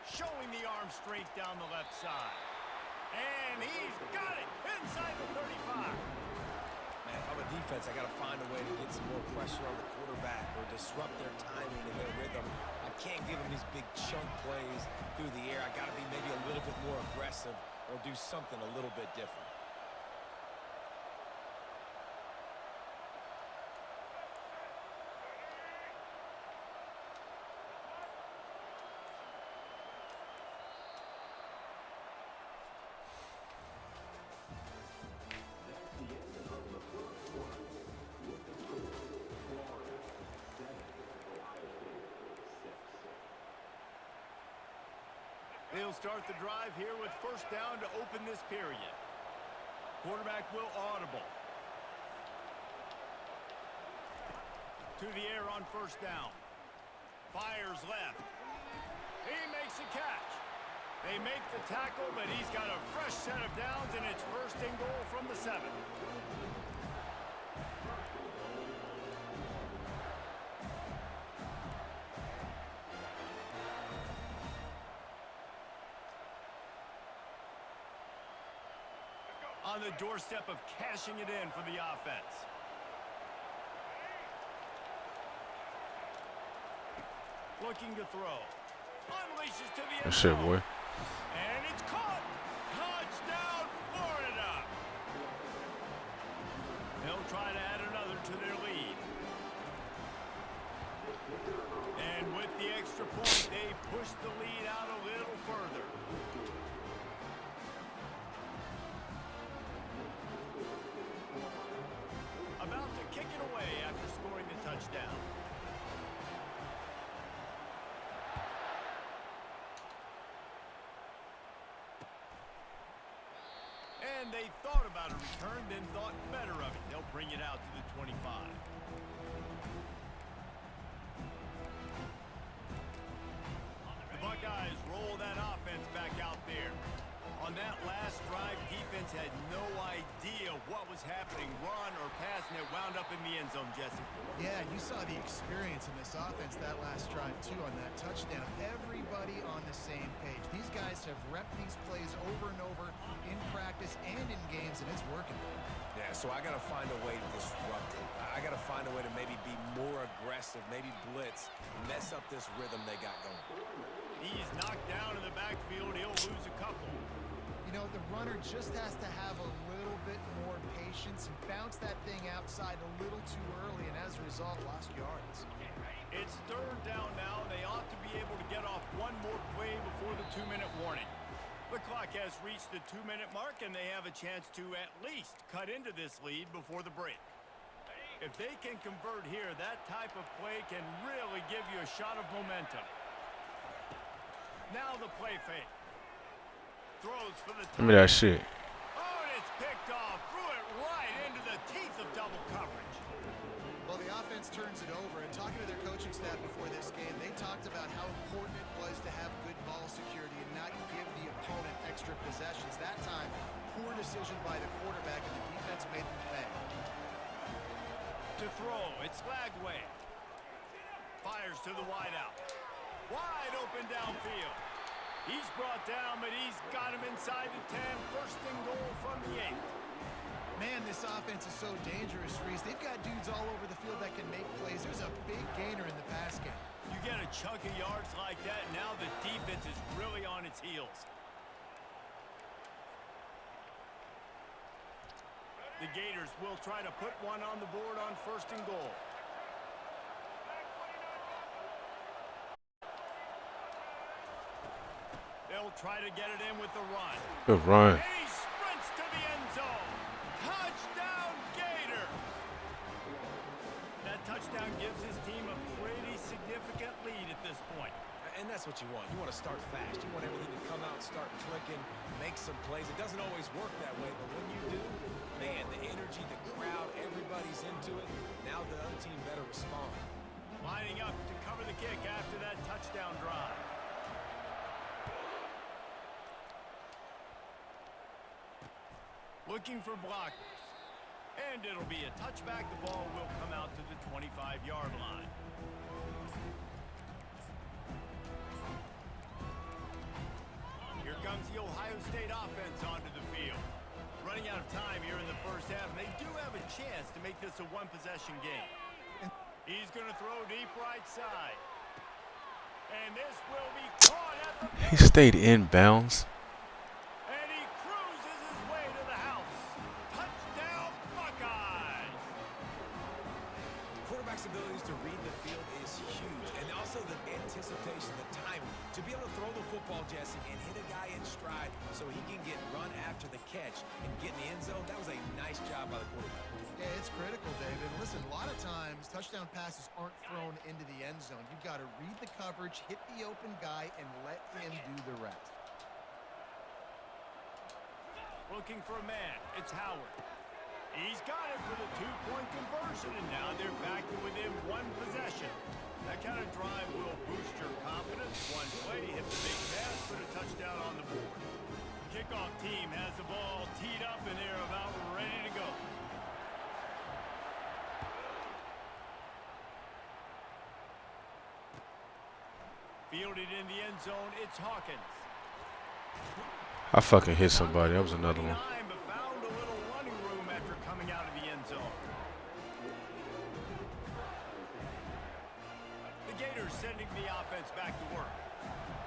Showing the arm strength down the left side. And he's got it inside the 35.
Man, if I'm a defense, I got to find a way to get some more pressure on the quarterback or disrupt their timing and their rhythm. I can't give them these big chunk plays through the air. I got to be maybe a little bit more aggressive or do something a little bit different.
They'll start the drive here with first down to open this period. Quarterback will audible. To the air on first down. Fires left. He makes a catch. They make the tackle, but he's got a fresh set of downs, and it's first and goal from the 7. On the doorstep of cashing it in for the offense. Looking to throw. Unleashes to the end
Good shit,
zone.
boy.
And it's caught. Touchdown, Florida. They'll try to add another to their lead. And with the extra point, they push the lead out a little further. About to kick it away after scoring the touchdown. And they thought about a return, then thought better of it. They'll bring it out to the 25. The Buckeyes roll that offense back out there. On that last drive, defense had no idea what was happening, run or pass, and it wound up in the end zone, Jesse.
Yeah, you saw the experience in this offense that last drive, too, on that touchdown. Everybody on the same page. These guys have repped these plays over and over in practice and in games, and it's working.
Yeah, so I got to find a way to disrupt it. I got to find a way to maybe be more aggressive, maybe blitz, mess up this rhythm they got going.
He's knocked down in the backfield. He'll lose a couple.
You know, the runner just has to have a little bit more patience and bounce that thing outside a little too early, and as a result, lost yards.
It's third down now. They ought to be able to get off one more play before the 2-minute warning. The clock has reached the 2-minute mark, and they have a chance to at least cut into this lead before the break. If they can convert here, that type of play can really give you a shot of momentum. Now the play fake. Throws for the
Give me that shit.
Oh, and it's picked off. Threw it right into the teeth of double coverage.
Well, the offense turns it over, and talking to their coaching staff before this game, they talked about how important it was to have good ball security and not give the opponent extra possessions. That time, poor decision by the quarterback, and the defense made them pay.
To throw, it's Lagway. Fires to the wideout. Wide open downfield. He's brought down, but he's got him inside the 10. First and goal from the 8.
Man, this offense is so dangerous, Reese. They've got dudes all over the field that can make plays. There's a big gainer in the pass game.
You get a chunk of yards like that, and now the defense is really on its heels. The Gators will try to put one on the board on first and goal. They'll try to get it in with the run.
Good run.
And he sprints to the end zone. touchdown gives his team a pretty significant lead at this point.
And that's what you want. You want to start fast. You want everything to come out, start clicking, make some plays. It doesn't always work that way, but when you do, man, the energy, the crowd, everybody's into it. Now the other team better respond.
Lining up to cover the kick after that touchdown drive. Looking for blockers. And it'll be a touchback. The ball will come out to the 25-yard line. Here comes the Ohio State offense onto the field. Running out of time here in the first half, and they do have a chance to make this a one-possession game. He's going to throw deep right side. And this will be caught at the...
He stayed in bounds.
And he cruises his way to the house. Touchdown, Buckeyes!
Quarterback's abilities to read the field is huge, and also the anticipation, the timing. To be able to throw the football, Jesse, and hit a guy in stride so he can get run after the catch and get in the end zone, that was a nice job by the quarterback.
Yeah, it's critical, David. Listen, a lot of times touchdown passes aren't thrown into the end zone. You've got to read the coverage, hit the open guy, and let him do the rest.
Looking for a man. It's Howard. He's got it for the two-point conversion, and now they're back to within one possession. That kind of drive will boost your confidence. One play, hit the big pass, put a touchdown on the board. Kickoff team has the ball teed up, and they're about ready to go. Fielded in the end zone, it's Hawkins.
I fucking hit somebody. That was another one.
But found a little running room after coming out of the end zone. The Gators sending the offense back to work.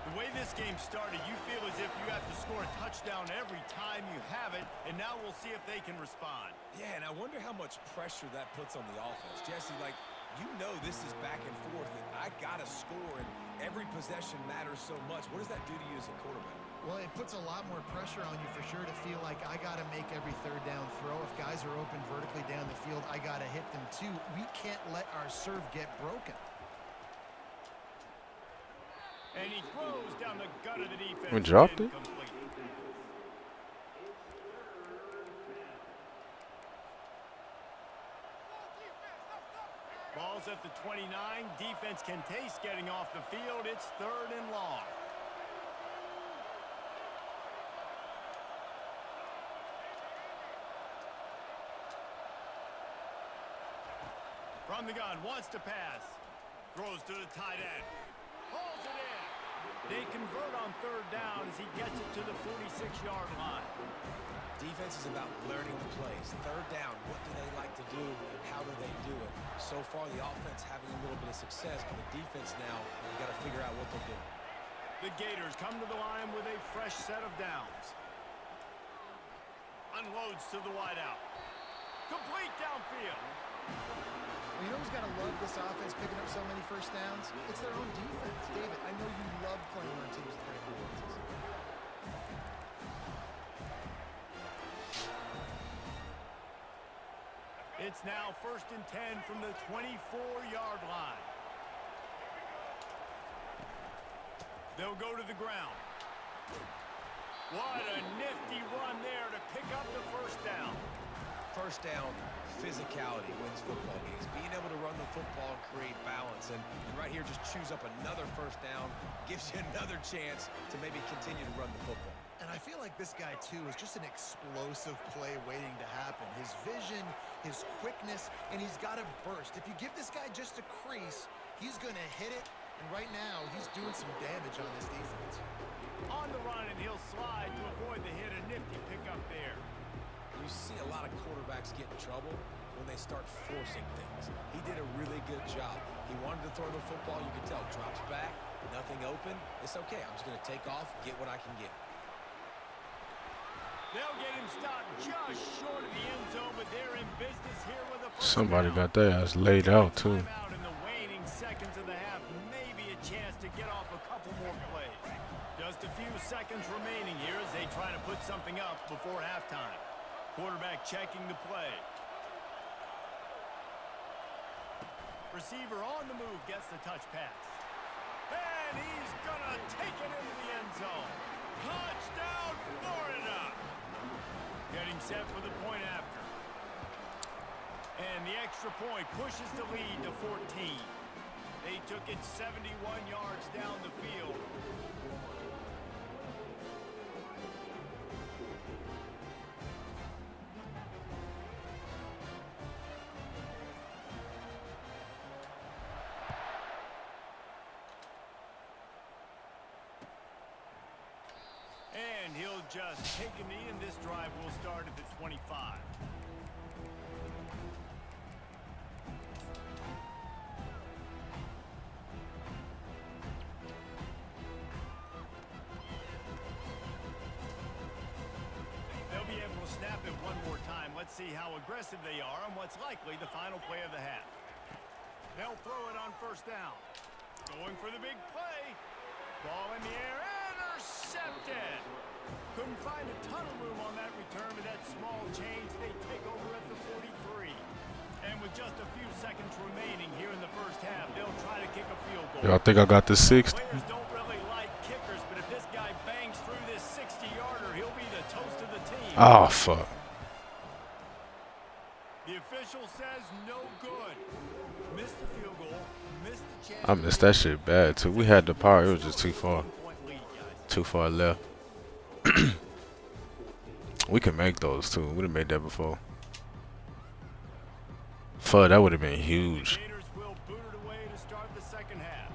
The way this game started, you feel as if you have to score a touchdown every time you have it, and now we'll see if they can respond.
Yeah, and I wonder how much pressure that puts on the offense. Jesse, like, you know this is back and forth, and I got to score, and every possession matters so much. What does that do to you as a quarterback?
Well, it puts a lot more pressure on you for sure to feel like I got to make every third down throw. If guys are open vertically down the field, I got to hit them too. We can't let our serve get broken.
And he throws down the gut of the defense.
We dropped it.
Ball's at the 29. Defense can taste getting off the field. It's 3rd and long. From the gun, wants to pass. Throws to the tight end. Pulls it in. They convert on 3rd down as he gets it to the 46-yard line.
Defense is about learning the plays. 3rd down, what do they like to do? How do they do it? So far, the offense having a little bit of success, but the defense now got to figure out what they're doing.
The Gators come to the line with a fresh set of downs. Unloads to the wideout. Complete downfield.
You know who's got to love this offense picking up so many first downs? It's their own defense. David, I know you love playing on teams with great defenses.
It's now 1st and 10 from the 24-yard line. They'll go to the ground. What a nifty run there to pick up the 1st down.
1st down, physicality wins football games. Being able to run the football and create balance. And right here, just choose up another 1st down, gives you another chance to maybe continue to run the football.
And I feel like this guy, too, is just an explosive play waiting to happen. His vision, his quickness, and he's got to burst. If you give this guy just a crease, he's going to hit it. And right now, he's doing some damage on this defense.
On the run, and he'll slide to avoid the hit. A nifty pickup there.
You see a lot of quarterbacks get in trouble when they start forcing things. He did a really good job. He wanted to throw the football. You can tell. Drops back, nothing open. It's okay. I'm just going to take off, get what I can get.
They'll get him stopped just short of the end zone, but they're in business here with a first
Somebody
down.
got their ass laid out too.
Timeout in the waning seconds of the half. Maybe a chance to get off a couple more plays. Just a few seconds remaining here as they try to put something up before halftime. Quarterback checking the play. Receiver on the move gets the touch pass. And he's going to take it into the end zone. Touchdown, Florida! Getting set for the point after. And the extra point pushes the lead to 14. They took it 71 yards down the field. And he'll just take a knee, and this drive will start at the 25. They'll be able to snap it one more time. Let's see how aggressive they are on what's likely the final play of the half. They'll throw it on first down. Going for the big play. Ball in the air. Intercepted. Couldn't find a ton of room on that return, but that small change, they take over at the 43. And with just a few seconds remaining here in the first half, they'll try to kick a field goal.
Yo, I think I got the 60.
Players don't really like kickers, but if this guy bangs through this 60-yarder, he'll be the toast of the team.
Oh, fuck.
The official says no good. Missed the field goal. Missed the chance.
I missed that shit bad, too. We had the power. It was just too far. Too far left. We can make those, too. We'd have made that before. Fuck, that would have been huge.
Gators will boot it away to start the second half.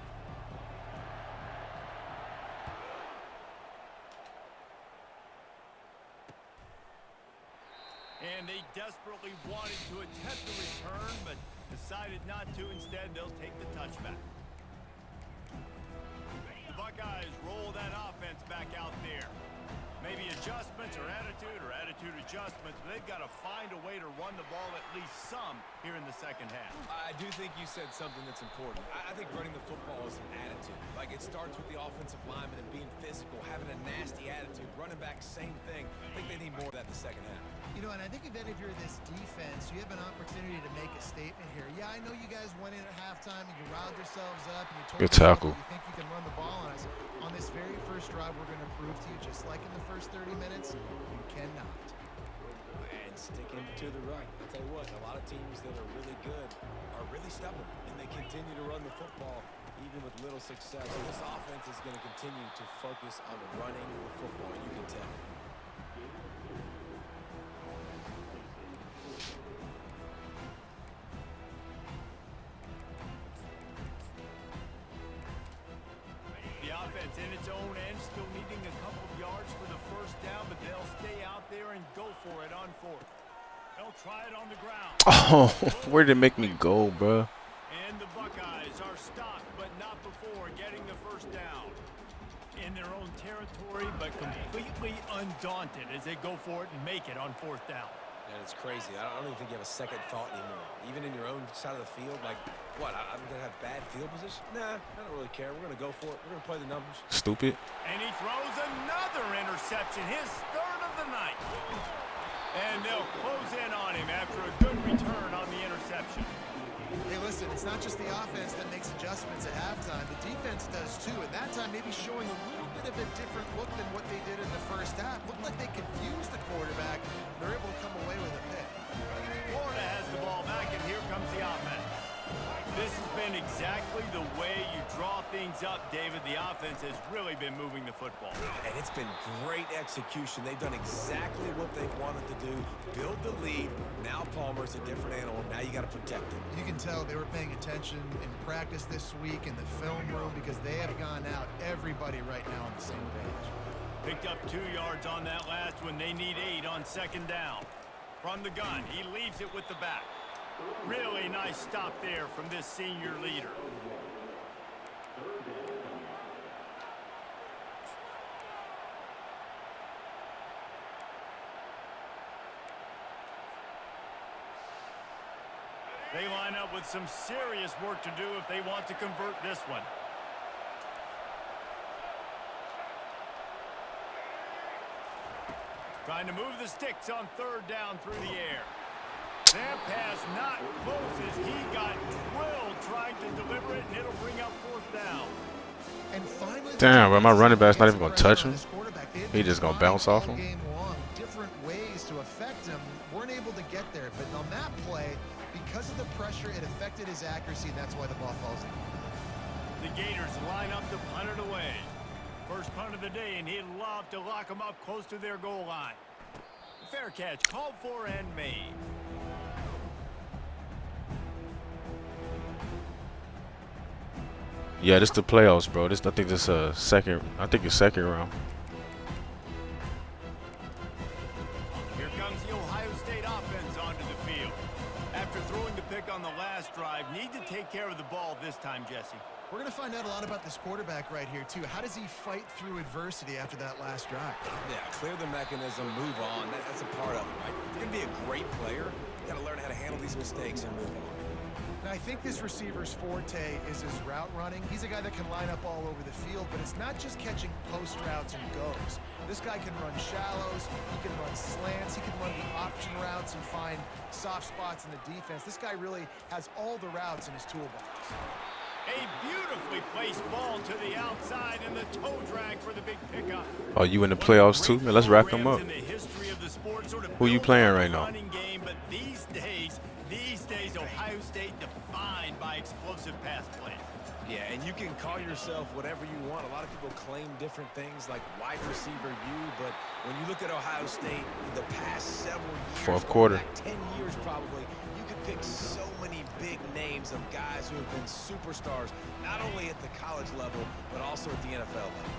And they desperately wanted to attempt the return, but decided not to. Instead, they'll take the touchback. The Buckeyes roll that offense back out there. Maybe adjustments or attitude adjustments, but they've got to find a way to run the ball at least some here in the second half.
I do think you said something that's important. I think running the football is an attitude. Like, it starts with the offensive lineman and being physical, having a nasty attitude. Running back, same thing. I think they need more of that in the second half.
You know, and I think that if you're this defense, you have an opportunity to make a statement here. Yeah, I know you guys went in at halftime and you riled yourselves up and you told
Good
yourself
tackle.
that you think you can run the ball on us. On this very first drive, we're going to prove to you, just like in the first 30 minutes, you cannot.
And sticking to the right. I'll tell you what, a lot of teams that are really good are really stubborn, and they continue to run the football even with little success. So this offense is going to continue to focus on running the football, you can tell.
In its own end, still needing a couple of yards for the first down, but they'll stay out there and go for it on fourth. They'll try it on the ground.
Oh, where did it make me go, bro?
And the Buckeyes are stopped, but not before getting the first down. In their own territory, but completely undaunted as they go for it and make it on fourth down.
And it's crazy. I don't even think you have a second thought anymore. Even in your own side of the field, like, what, I'm going to have bad field position? Nah, I don't really care. We're going to go for it. We're going to play the numbers.
Stupid.
And he throws another interception, his third of the night. And they'll close in on him after a good return on the interception.
Hey, listen, it's not just the offense that makes adjustments at halftime. The defense does too, and that time maybe showing a little bit of a different look than what they did in the first half. Looked like they confused the quarterback. They're able to come away with a pick.
Florida has the ball back, and here comes the offense. This has been exactly the way you draw things up, David. The offense has really been moving the football.
And it's been great execution. They've done exactly what they've wanted to do. Build the lead. Now Palmer's a different animal. Now you got to protect him.
You can tell they were paying attention in practice this week in the film room because they have gone out, everybody right now on the same page.
Picked up 2 yards on that last one. They need 8 on second down. From the gun, he leaves it with the back. Really nice stop there from this senior leader. They line up with some serious work to do if they want to convert this one. Trying to move the sticks on third down through the air. That pass not close as he got drilled trying to deliver it, and it'll bring up fourth down.
And finally,
Damn, bro, my running back's not even gonna touch him. He
He
just gonna bounce off him.
Game long, different ways to affect him. Weren't able to get there, but on that play, because of the pressure, it affected his accuracy, and that's why the ball falls in.
The Gators line up to punt it away. First punt of the day, and he'd love to lock them up close to their goal line. Fair catch, called for and made.
Yeah, this the playoffs, bro. I think this second. I think it's second round.
Here comes the Ohio State offense onto the field. After throwing the pick on the last drive, need to take care of the ball this time, Jesse.
We're going to find out a lot about this quarterback right here, too. How does he fight through adversity after that last drive?
Yeah, clear the mechanism, move on. That's a part of it, right? If you're going to be a great player, you got to learn how to handle these mistakes and move on.
Now, I think this receiver's forte is his route running. He's a guy that can line up all over the field, but it's not just catching post routes and goes. This guy can run shallows, he can run slants, he can run the option routes and find soft spots in the defense. This guy really has all the routes in his toolbox.
A beautifully placed ball to the outside and the toe drag for the big pickup.
Oh, you in the playoffs too, man? Let's rack them up. Who you playing right now?
Game, but these days, Ohio State defined by explosive pass play.
Yeah, and you can call yourself whatever you want. A lot of people claim different things like wide receiver U, but when you look at Ohio State the past several years,
Fourth quarter.
back 10 years probably, you could pick so many big names of guys who have been superstars, not only at the college level, but also at the NFL level.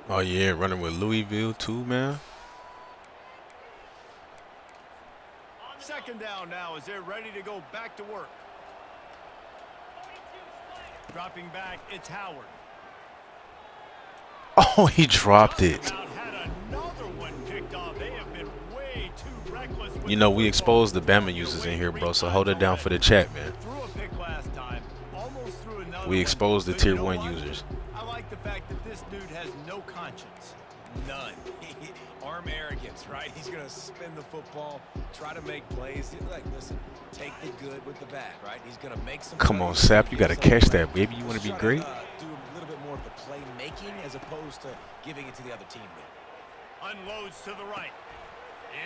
Oh yeah, running with Louisville too, man.
Second down now as they're ready to go back to work. Dropping back, it's Howard.
Oh, he dropped it.
Had another one picked off. They have been way too reckless with
You know, we
the football.
exposed the Bama users in here, bro, so hold it down for the chat, man.
Threw a pick last time, almost threw another
We
one.
exposed the
But
tier
you know
1
what?
users.
I like the fact that this dude has no conscience.
None. Arm arrogance, right? He's going to spin the football, try to make plays. He's like, listen, take the good with the bad, right? He's going to make some
Come on,
plays,
Sap, you
give
gotta
some
catch
credit.
that, baby. You wanna be
Just
great?
try to, do a little bit more of the playmaking as opposed to giving it to the other team there.
Unloads to the right.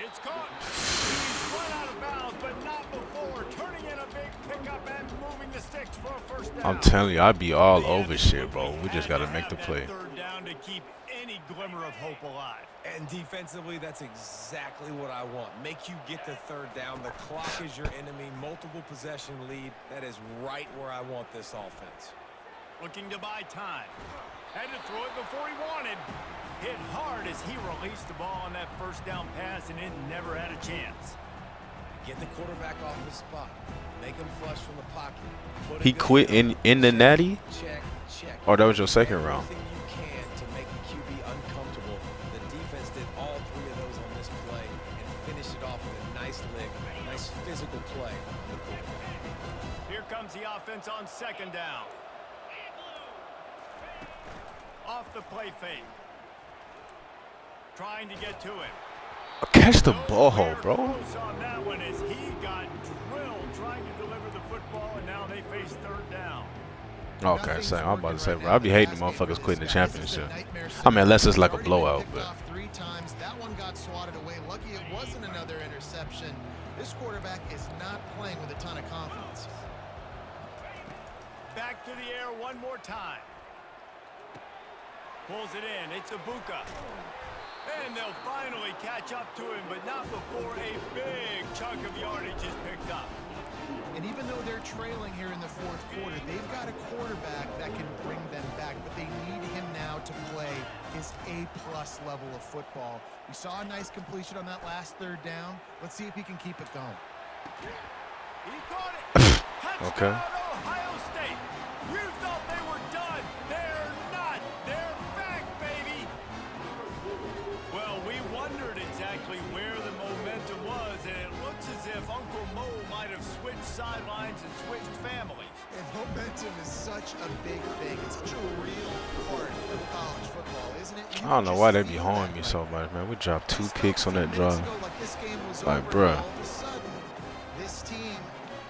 It's caught. He's run out of bounds, but not before. Turning in a big pickup and moving the sticks for a first down.
I'm telling you, I'd be all over shit, bro. We just gotta make the play.
Third down to keep any glimmer of hope alive.
And defensively, that's exactly what I want. Make you get the third down. The clock is your enemy. Multiple possession lead. That is right where I want this offense.
Looking to buy time. Had to throw it before he wanted. Hit hard as he released the ball on that first down pass, and it never had a chance.
Get the quarterback off his spot. Make him flush from the pocket. Put a
He
good
quit
down.
in the natty?
Check, check.
Or that was your second round?
Everything you can to make the QB uncomfortable. The defense did all three of those on this play and finished it off with a nice lick, nice physical play on the quarterback.
Here comes the offense on second down. Off the play fake. Trying to get to it.
Catch the ball, bro.
Close on that one as he got drilled trying to deliver the football, and now they face third down.
Okay, so I'm about to say, bro, I be hating the motherfuckers quitting the championship. I mean, unless it's like a blowout, but.
Three times. That one got swatted away. Lucky it wasn't another interception. This quarterback is not playing with a ton of confidence.
Back to the air one more time. Pulls it in. It's Ibuka. And they'll finally catch up to him, but not before a big chunk of yardage is picked up.
And even though they're trailing here in the fourth quarter, they've got a quarterback that can bring them back, but they need him now to play his A-plus level of football. We saw a nice completion on that last third down. Let's see if he can keep it going.
He caught it.
Okay.
Touchdown, Ohio State. You thought they were done. They're not. They're back, baby. Well, we wondered exactly where the momentum was, and it looks as if Uncle Mo might have switched sidelines and switched families.
And momentum is such a big thing. It's such a real part of college football, isn't it? You
I don't know
just
why they be
feel
honing
that
me
right
so
now.
much, man. We dropped 2
This felt
picks
a
on
few
that
minutes
drive.
ago like this game was
Like,
over, and
bruh.
all of a sudden, this team,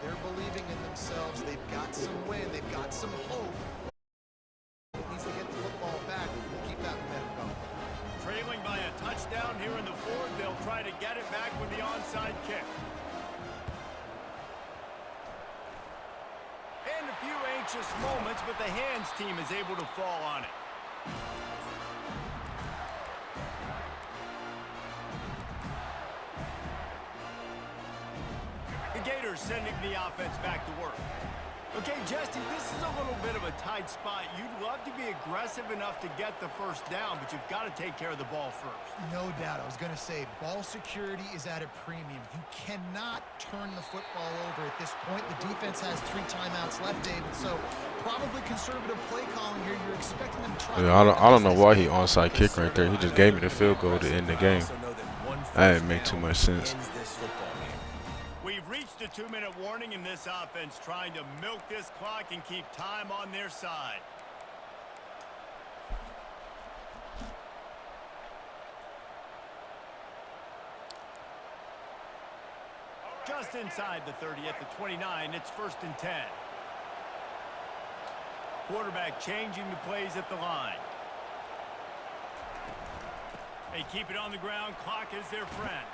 they're believing in themselves. They've got some wind. They've got some hope. It needs to get the football back and keep that momentum going.
Trailing by a touchdown here in the fourth, they'll try to get it back with the onside kick. And a few anxious moments, but the hands team is able to fall on it. The Gators sending the offense back to work. Okay, Justin, this is a little bit of a tight spot. You'd love to be aggressive enough to get the first down, but you've got to take care of the ball first.
No doubt. I was going to say, ball security is at a premium. You cannot turn the football over at this point. The defense has 3 timeouts left, David, so probably conservative play calling here. You're expecting them to try.
Yeah, I don't know why he onside kick right there. He just gave me the field goal to end the game. That didn't make too much sense.
We've reached a 2-minute warning in this offense, trying to milk this clock and keep time on their side. Just inside the 30 at the 29, it's 1st and 10. Quarterback changing the plays at the line. They keep it on the ground. Clock is their friend.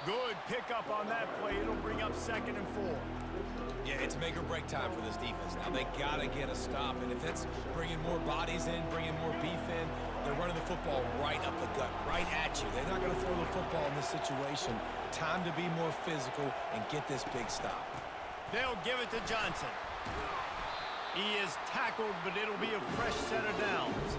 Good pickup on that play. It'll bring up 2nd and 4.
Yeah, it's make or break time for this defense. Now they got to get a stop, and if it's bringing more bodies in, bringing more beef in, they're running the football right up the gut, right at you. They're not going to throw the football in this situation. Time to be more physical and get this big stop.
They'll give it to Johnson. He is tackled, but it'll be a fresh set of downs.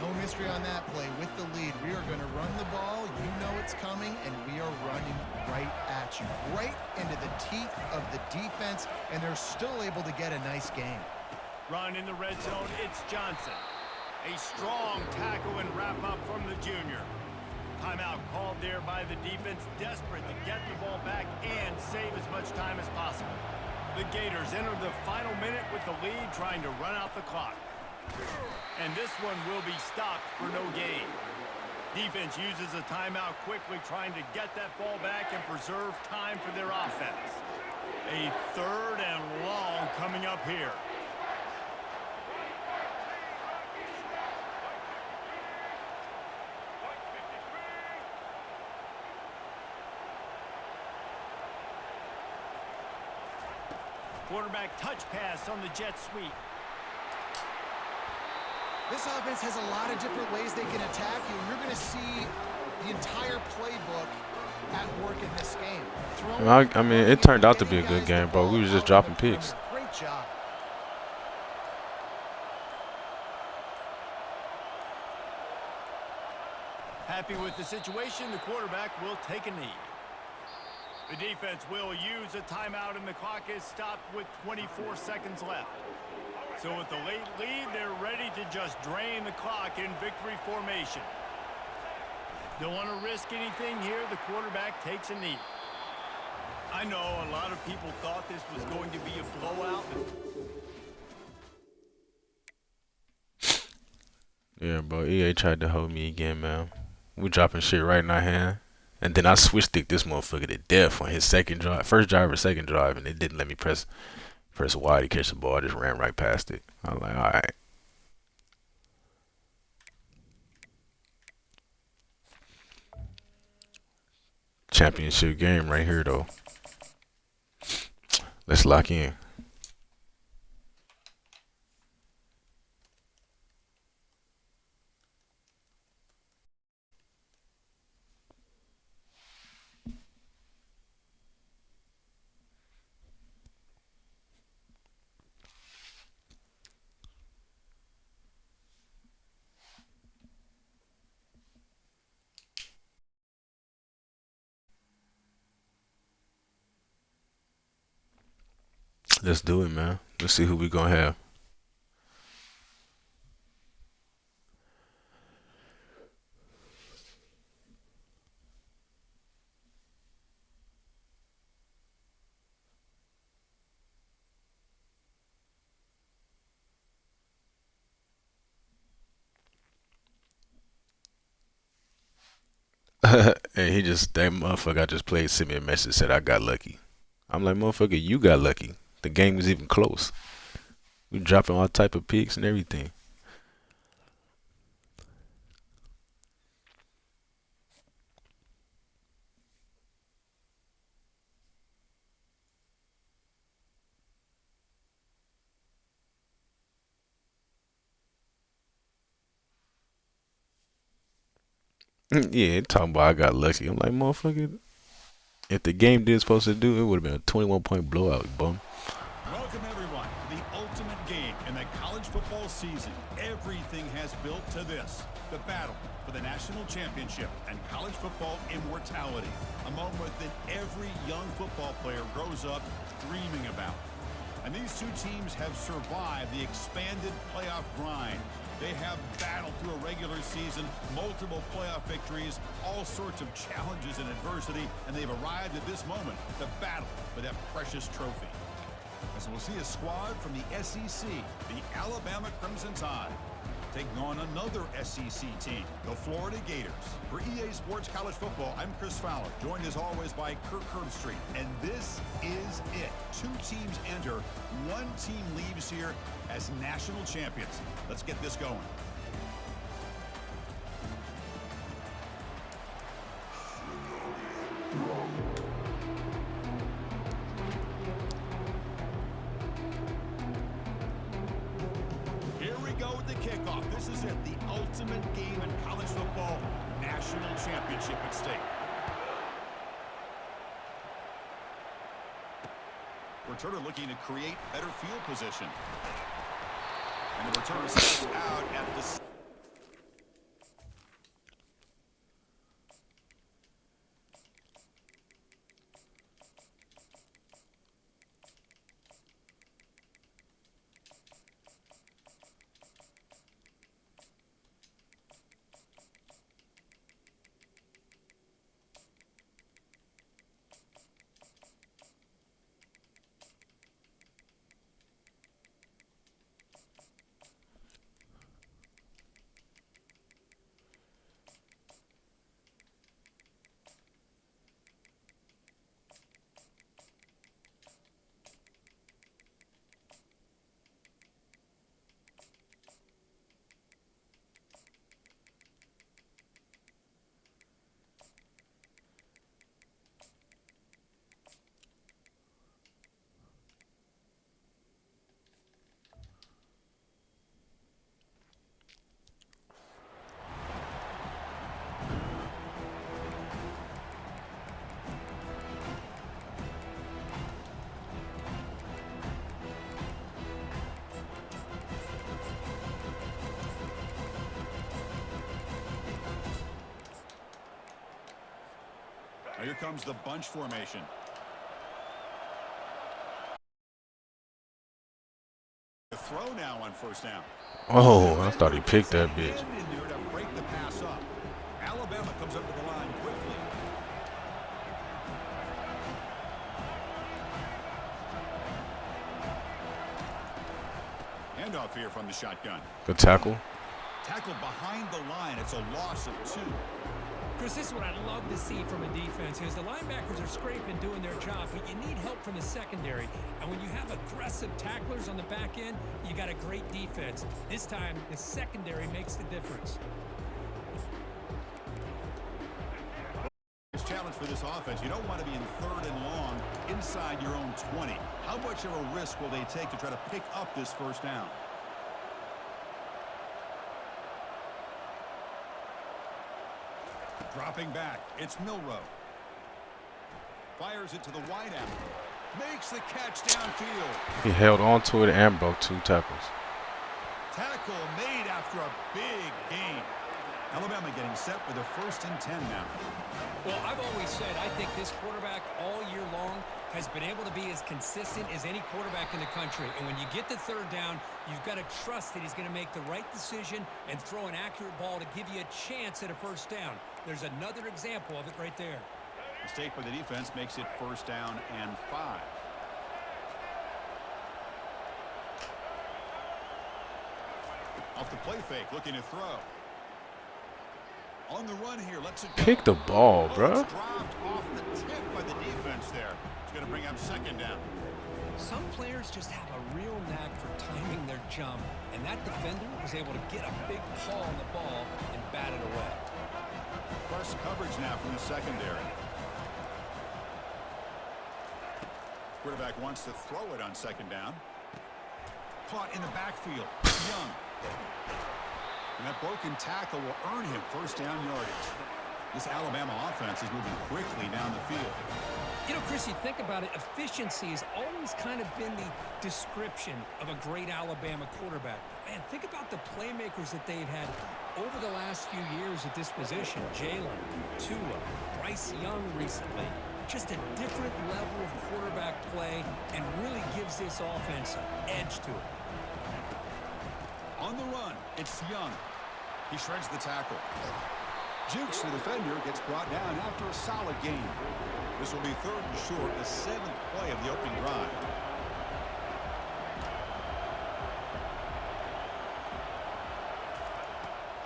No mystery on that play. With the lead, we are going to run the ball. You know it's coming, and we are running right at you, right into the teeth of the defense, and they're still able to get a nice game.
Run in the red zone, it's Johnson. A strong tackle and wrap up from the junior. Timeout called there by the defense, desperate to get the ball back and save as much time as possible. The Gators enter the final minute with the lead, trying to run out the clock. And this one will be stopped for no gain. Defense uses a timeout quickly, trying to get that ball back and preserve time for their offense. A 3rd and long coming up here. Quarterback touch pass on the jet sweep.
This offense has a lot of different ways they can attack you, and you're going to see the entire playbook at work in this game.
I mean, it turned out to be a good game, bro. We was just dropping picks.
Great job.
Happy with the situation, the quarterback will take a knee. The defense will use a timeout, and the clock is stopped with 24 seconds left. So with the late lead, they're ready to just drain the clock in victory formation. Don't want to risk anything here. The quarterback takes a knee. I know a lot of people thought this was going to be a blowout.
Yeah, bro. EA tried to hold me again, man. We dropping shit right in our hand. And then I switch stick this motherfucker to death on his second drive. First drive or second drive, and it didn't let me press wide to catch the ball. I just ran right past it. I was like, all right. Championship game right here, though. Let's lock in. Let's do it, man. Let's see who we gonna have. And that motherfucker I just played sent me a message said I got lucky. I'm like, motherfucker, you got lucky. The game was even close. We dropping all type of picks and everything. Yeah, talking about I got lucky. I'm like, motherfucker, if the game did supposed to do, it would have been a 21-point blowout, bum.
Welcome, everyone, to the ultimate game in the college football season. Everything has built to this, the battle for the national championship and college football immortality, a moment that every young football player grows up dreaming about. And these two teams have survived the expanded playoff grind. They have battled through a regular season, multiple playoff victories, all sorts of challenges and adversity, and they've arrived at this moment, the battle for that precious trophy. As we'll see a squad from the SEC, the Alabama Crimson Tide, taking on another SEC team, the Florida Gators. For EA Sports College Football, I'm Chris Fowler, joined as always by Kirk Herbstreit. And this is it. Two teams enter, one team leaves here as national champions. Let's get this going. Here we go with the kickoff. This is it, the ultimate game in college football, national championship at stake. Returner looking to create better field position. And the returner steps out at the... Here comes the bunch formation. The throw now on first down.
Oh, I thought he picked that bitch.
In there to break the pass up. Alabama comes up to the line quickly. Handoff here from the shotgun.
Good tackle.
Tackled behind the line. It's a loss of 2.
Chris, this is what I love to see from a defense is the linebackers are scraping, doing their job, but you need help from the secondary. And when you have aggressive tacklers on the back end, you got a great defense. This time, the secondary makes the difference.
Challenge for this offense. You don't want to be in 3rd and long inside your own 20. How much of a risk will they take to try to pick up this first down? Dropping back, it's Milrow. Fires it to the wideout. Makes the catch downfield.
He held on to it and broke 2 tackles.
Tackle made after a big gain. Alabama getting set with a 1st and 10 now.
Well, I've always said I think this quarterback all year long has been able to be as consistent as any quarterback in the country. And when you get to 3rd down, you've got to trust that he's going to make the right decision and throw an accurate ball to give you a chance at a 1st down. There's another example of it right there.
Mistake by the defense makes it 1st down and 5. Off the play fake, looking to throw. On the run here, let's
Pick the ball, bro.
It's dropped off the tip by the defense there. It's going to bring up second down.
Some players just have a real knack for timing their jump, and that defender was able to get a big paw on the ball and bat it away.
First coverage now from the secondary. Quarterback wants to throw it on second down. Caught in the backfield. Young. And that broken tackle will earn him first down yardage. This Alabama offense is moving quickly down the field.
You know, Chris, you think about it, efficiency has always kind of been the description of a great Alabama quarterback. Man, think about the playmakers that they've had over the last few years at this position. Jalen, Tua, Bryce Young recently. Just a different level of quarterback play and really gives this offense an edge to it.
On the run, it's Young. He shreds the tackle. Jukes the defender, gets brought down after a solid gain. This will be third and short, the 7th play of the opening drive.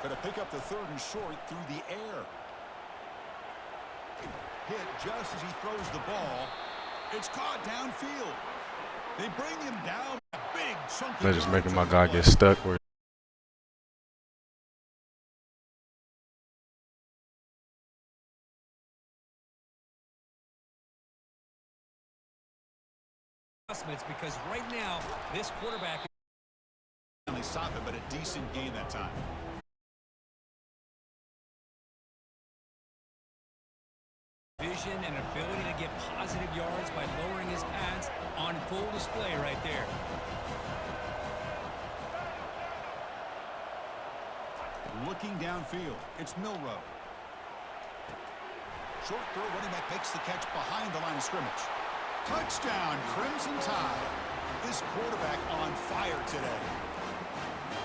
Going to pick up the third and short through the air. Hit just as he throws the ball. It's caught downfield. They bring him down. A big chunk.
They're just making my guy get stuck where
because right now, this quarterback
Finally stop it, but a decent gain that time.
vision and ability to get positive yards by lowering his pads on full display right there.
Looking downfield, it's Milrow. Short throw, running back makes the catch behind the line of scrimmage. Touchdown, Crimson Tide. This quarterback on fire today.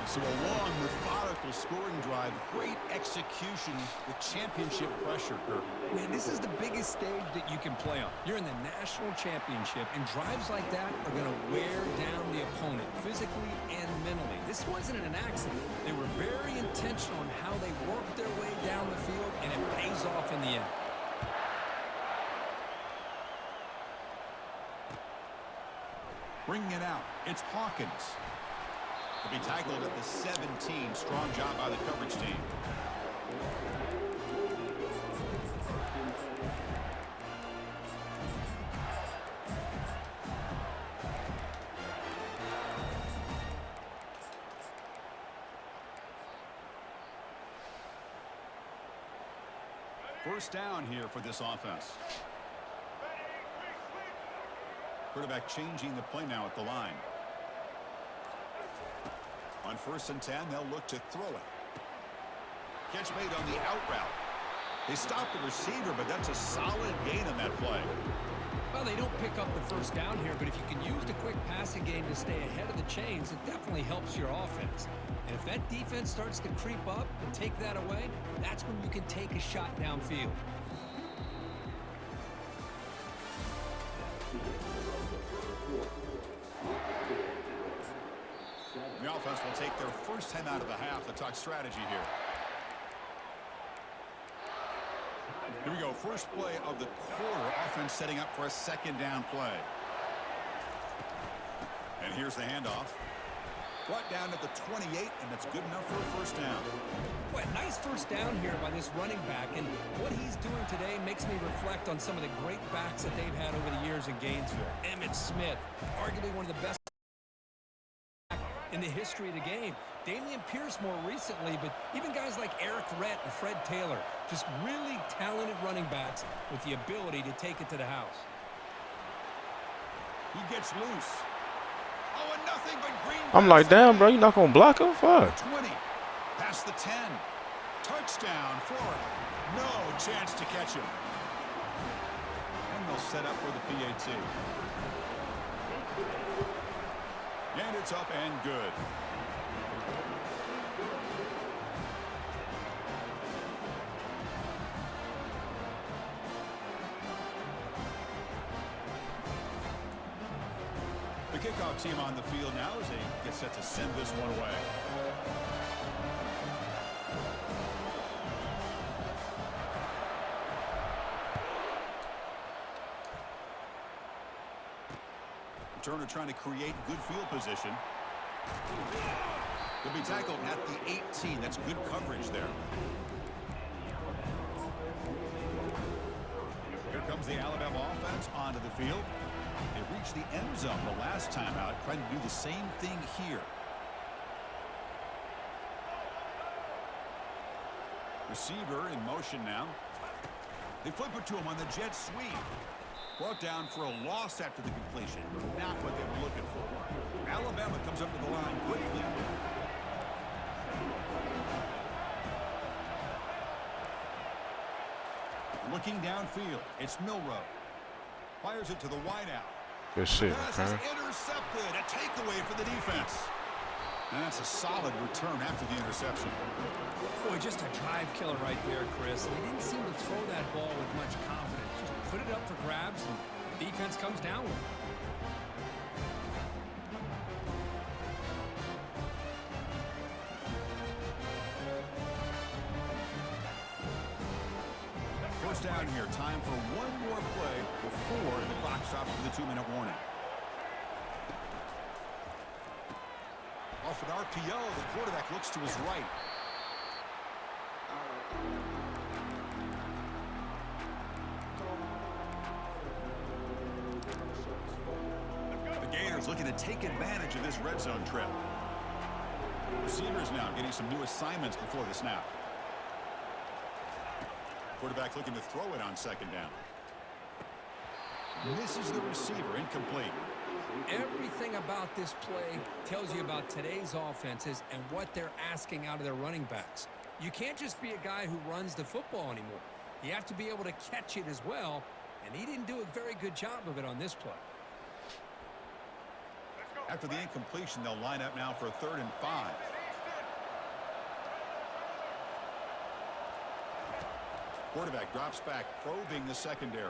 So a long, methodical scoring drive, great execution with championship pressure, Kirk.
Man, this is the biggest stage that you can play on. You're in the national championship, and drives like that are going to wear down the opponent physically and mentally. This wasn't an accident. They were very intentional in how they worked their way down the field, and it pays off in the end.
Bringing it out, it's Hawkins. To be tackled at the 17. Strong job by the coverage team. First down here for this offense. Quarterback changing the play now at the line. On 1st and 10, they'll look to throw it. Catch made on the out route. They stop the receiver, but that's a solid gain on that play.
Well, they don't pick up the first down here, but if you can use the quick passing game to stay ahead of the chains, it definitely helps your offense. And if that defense starts to creep up and take that away, that's when you can take a shot downfield.
The offense will take their first 10 out of the half to talk strategy here. Here we go. First play of the quarter. Offense setting up for a second down play. And here's the handoff. Brought down at the 28, and that's good enough for a first down.
Boy, nice first down here by this running back, and what he's doing today makes me reflect on some of the great backs that they've had over the years in Gainesville. Emmitt Smith, arguably one of the best in the history of the game. Damian Pierce more recently, but even guys like Eric Rhett and Fred Taylor, just really talented running backs with the ability to take it to the house.
He gets loose. Oh, and nothing but green.
I'm like, damn, bro, you not gonna block him? Fuck.
20, past the 10. Touchdown, Florida. No chance to catch him. And they'll set up for the PAT. And it's up and good. The kickoff team on the field now as they get set to send this one away. returner trying to create good field position. He'll be tackled at the 18. That's good coverage there. Here comes the Alabama offense onto the field. They reached the end zone the last time out, trying to do the same thing here. Receiver in motion now. They flip it to him on the jet sweep. Brought down for a loss after the completion. Not what they were looking for. Alabama comes up to the line quickly. Looking downfield, it's Milrow. Fires it to the wideout.
Good shit,
Pass is intercepted. A takeaway for the defense. And that's a solid return after the interception.
Boy, just a drive killer right there, Chris. They didn't seem to throw that ball with much confidence. Just put it up for grabs, and the defense comes down with it.
First down here. Time for one more play before the clock stops for the 2-minute warning. Off an RPO, the quarterback looks to his right. The Gators looking to take advantage of this red zone trip. Receivers now getting some new assignments before the snap. Quarterback looking to throw it on second down. Misses the receiver, incomplete.
Everything about this play tells you about today's offenses and what they're asking out of their running backs. You can't just be a guy who runs the football anymore. You have to be able to catch it as well, and he didn't do a very good job of it on this play.
After the incompletion, they'll line up now for a 3rd and 5. Quarterback drops back, probing the secondary.